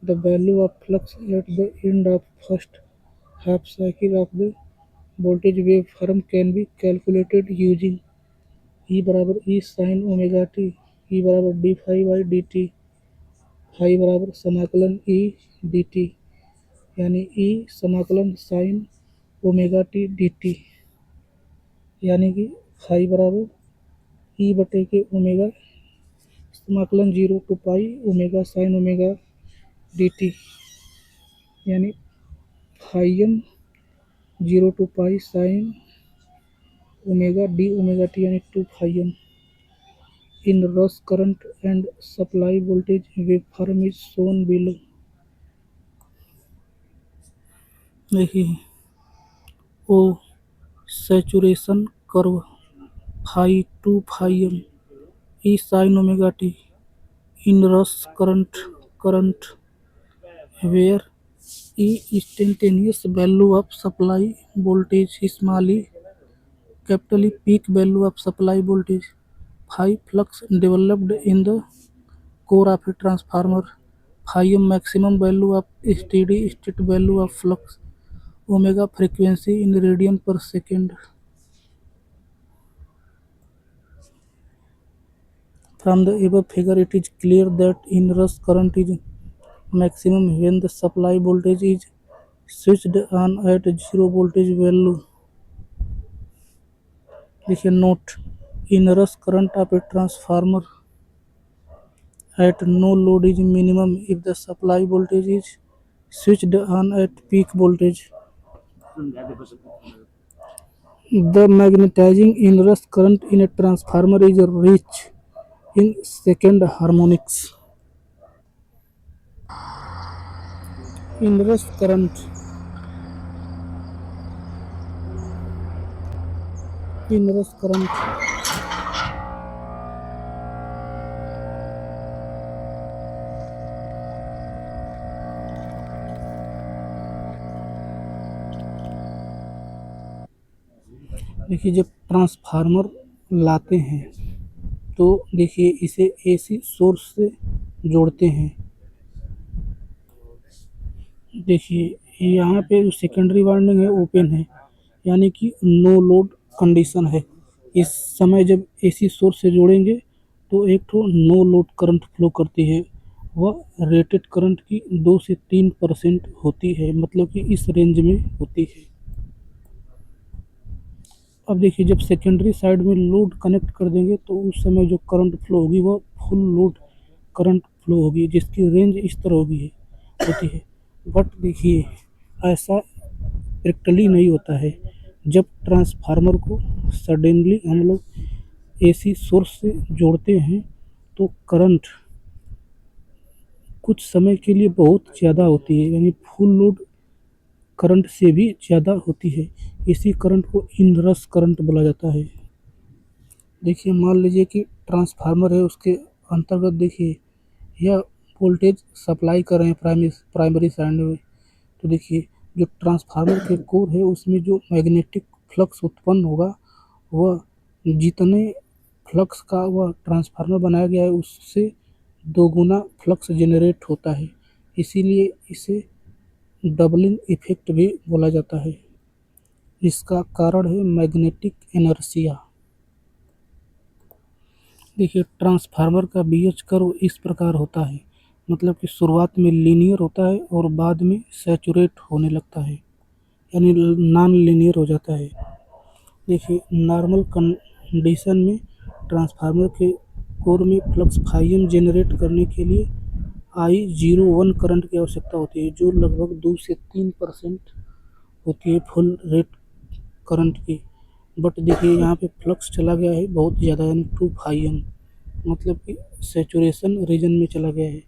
The value of flux at the end of first half cycle of the voltage waveform can be calculated using E बराबर E sin omega T, E बराबर D phi by D T, phi बराबर समाकलन E D T, यानी E समाकलन sine omega T D T, यानी कि phi बराबर E बटे के ओमेगा समाकलन 0 to pi omega sine omega d T, यानी phi m 0 to pi sine omega d omega t यानी 2 phi m. In rush current and supply voltage waveform is shown below. देखिए O saturation curve phi 2 phi m E sin omega t. In rush current where E instantaneous value of supply voltage, small e capital E peak value of supply voltage, phi flux developed in the core of a transformer, phi m maximum value of steady state value of flux, omega frequency in radian per second. From the above figure, it is clear that inrush current is maximum when the supply voltage is switched on at zero voltage value. देखिए note, inrush current of a transformer at no load is minimum if the supply voltage is switched on at peak voltage. The magnetizing inrush current in a transformer is reached in second harmonics. Inrush current देखिए जब transformer लाते हैं तो देखिए इसे AC source से जोड़ते हैं। देखिए यहाँ पे जो सेकेंडरी वाइंडिंग है ओपन है, यानी कि नो लोड कंडीशन है। इस समय जब एसी सोर्स से जोड़ेंगे तो एक तो नो लोड करंट फ्लो करती है, वह रेटेड करंट की 2 से 3% होती है, मतलब कि इस रेंज में होती है। अब देखिए जब सेकेंडरी साइड में लोड कनेक्ट कर देंगे तो उस समय जो करंट फ्लो होगी वह फुल लोड करंट फ्लो होगी, जिसकी रेंज इस तरह होती है। बट देखिए ऐसा प्रैक्टिकली नहीं होता है। जब ट्रांसफार्मर को सडनली हम लोग एसी सोर्स से जोड़ते हैं तो करंट कुछ समय के लिए बहुत ज़्यादा होती है, यानी फुल लोड करंट से भी ज़्यादा होती है। इसी करंट को इनरश करंट बोला जाता है। देखिए मान लीजिए कि ट्रांसफार्मर है, उसके अंतर्गत देखिए यह वोल्टेज सप्लाई कर रहे हैं प्राइमरी साइड में। तो देखिए जो ट्रांसफार्मर के कोर है उसमें जो मैग्नेटिक फ्लक्स उत्पन्न होगा वह जितने फ्लक्स का वह ट्रांसफार्मर बनाया गया है उससे दोगुना फ्लक्स जनरेट होता है। इसीलिए इसे डबलिंग इफेक्ट भी बोला जाता है। इसका कारण है मैग्नेटिक इनर्शिया। देखिए ट्रांसफार्मर का बीएच कर्व इस प्रकार होता है, मतलब कि शुरुआत में लीनियर होता है और बाद में सैचुरेट होने लगता है, यानी नॉन लीनियर हो जाता है। देखिए नॉर्मल कंडीशन में ट्रांसफार्मर के कोर में फ्लक्स फाइम जनरेट करने के लिए I01 करंट की आवश्यकता होती है, जो लगभग 2 से 3% होती है फुल रेट करंट की। बट देखिए यहाँ पे फ्लक्स चला गया है बहुत ज़्यादा, यानी 2 मतलब कि सैचुरेशन रीजन में चला गया है।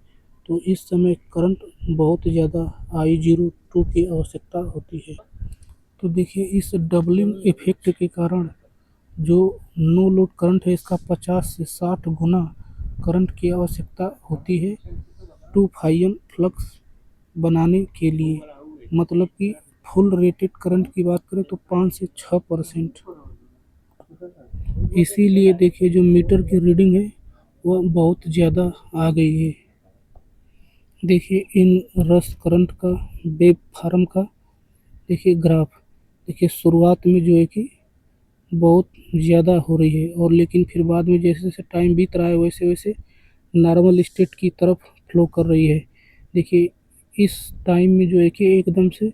तो इस समय करंट बहुत ज़्यादा I02 की आवश्यकता होती है। तो देखिए इस डबलिंग इफेक्ट के कारण जो नो लोड करंट है इसका 50 से 60 गुना करंट की आवश्यकता होती है 2 फ्लक्स बनाने के लिए। मतलब कि फुल रेटेड करंट की बात करें तो 5 से 6%। इसीलिए देखिए जो मीटर की रीडिंग है वह बहुत ज़्यादा आ गई है। देखिए इन रस करंट का वेव फॉर्म का देखिए ग्राफ। देखिए शुरुआत में जो है कि बहुत ज़्यादा हो रही है, और लेकिन फिर बाद में जैसे जैसे टाइम बीत रहा है वैसे वैसे नॉर्मल स्टेट की तरफ फ्लो कर रही है। देखिए इस टाइम में जो है कि एकदम से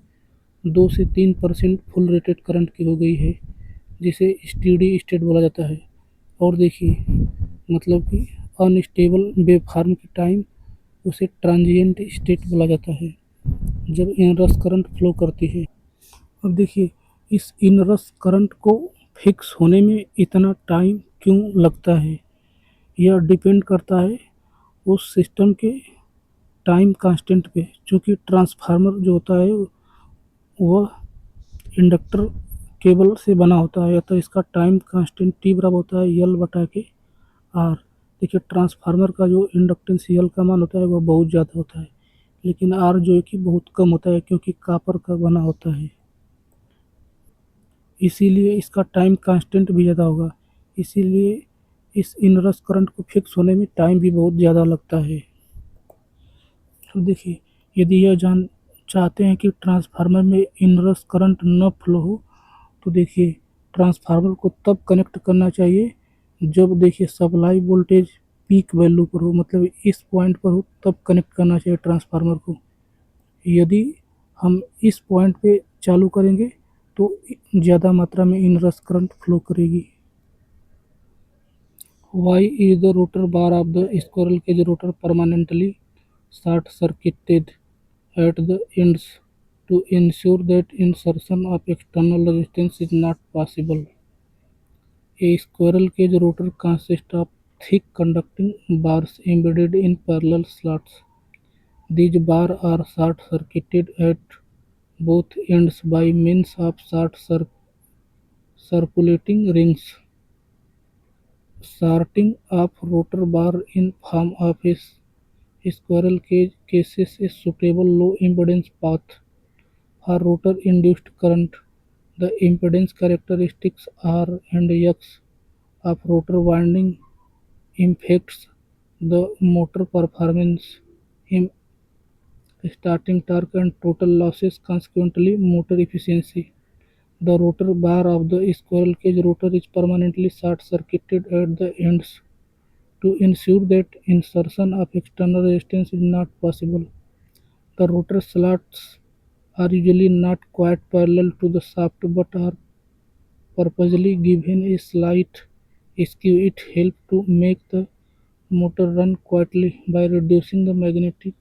2 से 3% फुल रेटेड करंट की हो गई है, जिसे स्टेडी स्टेट बोला जाता है। और देखिए मतलब कि अनस्टेबल वेव फॉर्म की टाइम उसे ट्रांजिएंट स्टेट बोला जाता है, जब इनरश करंट फ्लो करती है। अब देखिए इस इनरश करंट को फिक्स होने में इतना टाइम क्यों लगता है, यह डिपेंड करता है उस सिस्टम के टाइम कांस्टेंट पे। चूँकि ट्रांसफार्मर जो होता है वह इंडक्टर केबल से बना होता है, अतः इसका टाइम कांस्टेंट T बराबर होता है L/R। देखिए ट्रांसफार्मर का जो इंडक्टेंस L का मान होता है वह बहुत ज़्यादा होता है, लेकिन R जो है कि बहुत कम होता है, क्योंकि कॉपर का बना होता है। इसीलिए इसका टाइम कांस्टेंट भी ज़्यादा होगा। इसीलिए इस इनरश करंट को फिक्स होने में टाइम भी बहुत ज़्यादा लगता है। तो देखिए यदि यह जान चाहते हैं कि ट्रांसफार्मर में इनरश करंट न फ्लो हो तो देखिए ट्रांसफार्मर को तब कनेक्ट करना चाहिए जब देखिए सप्लाई वोल्टेज पीक वैल्यू पर हो, मतलब इस पॉइंट पर हो, तब कनेक्ट करना चाहिए ट्रांसफार्मर को। यदि हम इस पॉइंट पे चालू करेंगे तो ज़्यादा मात्रा में इनरश करंट फ्लो करेगी। Why is the rotor bar of the squirrel cage rotor permanently short circuited at the ends to ensure that insertion of external resistance is not possible? A squirrel cage rotor consists of thick conducting bars embedded in parallel slots. These bars are short-circuited at both ends by means of circulating rings. Sorting of rotor bar in form of a squirrel cage cases a suitable low impedance path for rotor induced current. The impedance characteristics R and X of rotor winding affects the motor performance in starting torque and total losses, consequently motor efficiency. The rotor bar of the squirrel cage rotor is permanently short-circuited at the ends to ensure that insertion of external resistance is not possible. The rotor slots are usually not quite parallel to the shaft but are purposely given a slight skew. It helps to make the motor run quietly by reducing the magnetic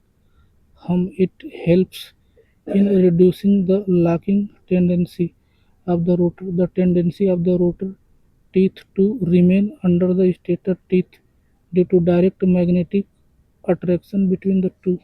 hum. It helps in reducing the locking tendency of the rotor. The tendency of the rotor teeth to remain under the stator teeth due to direct magnetic attraction between the two.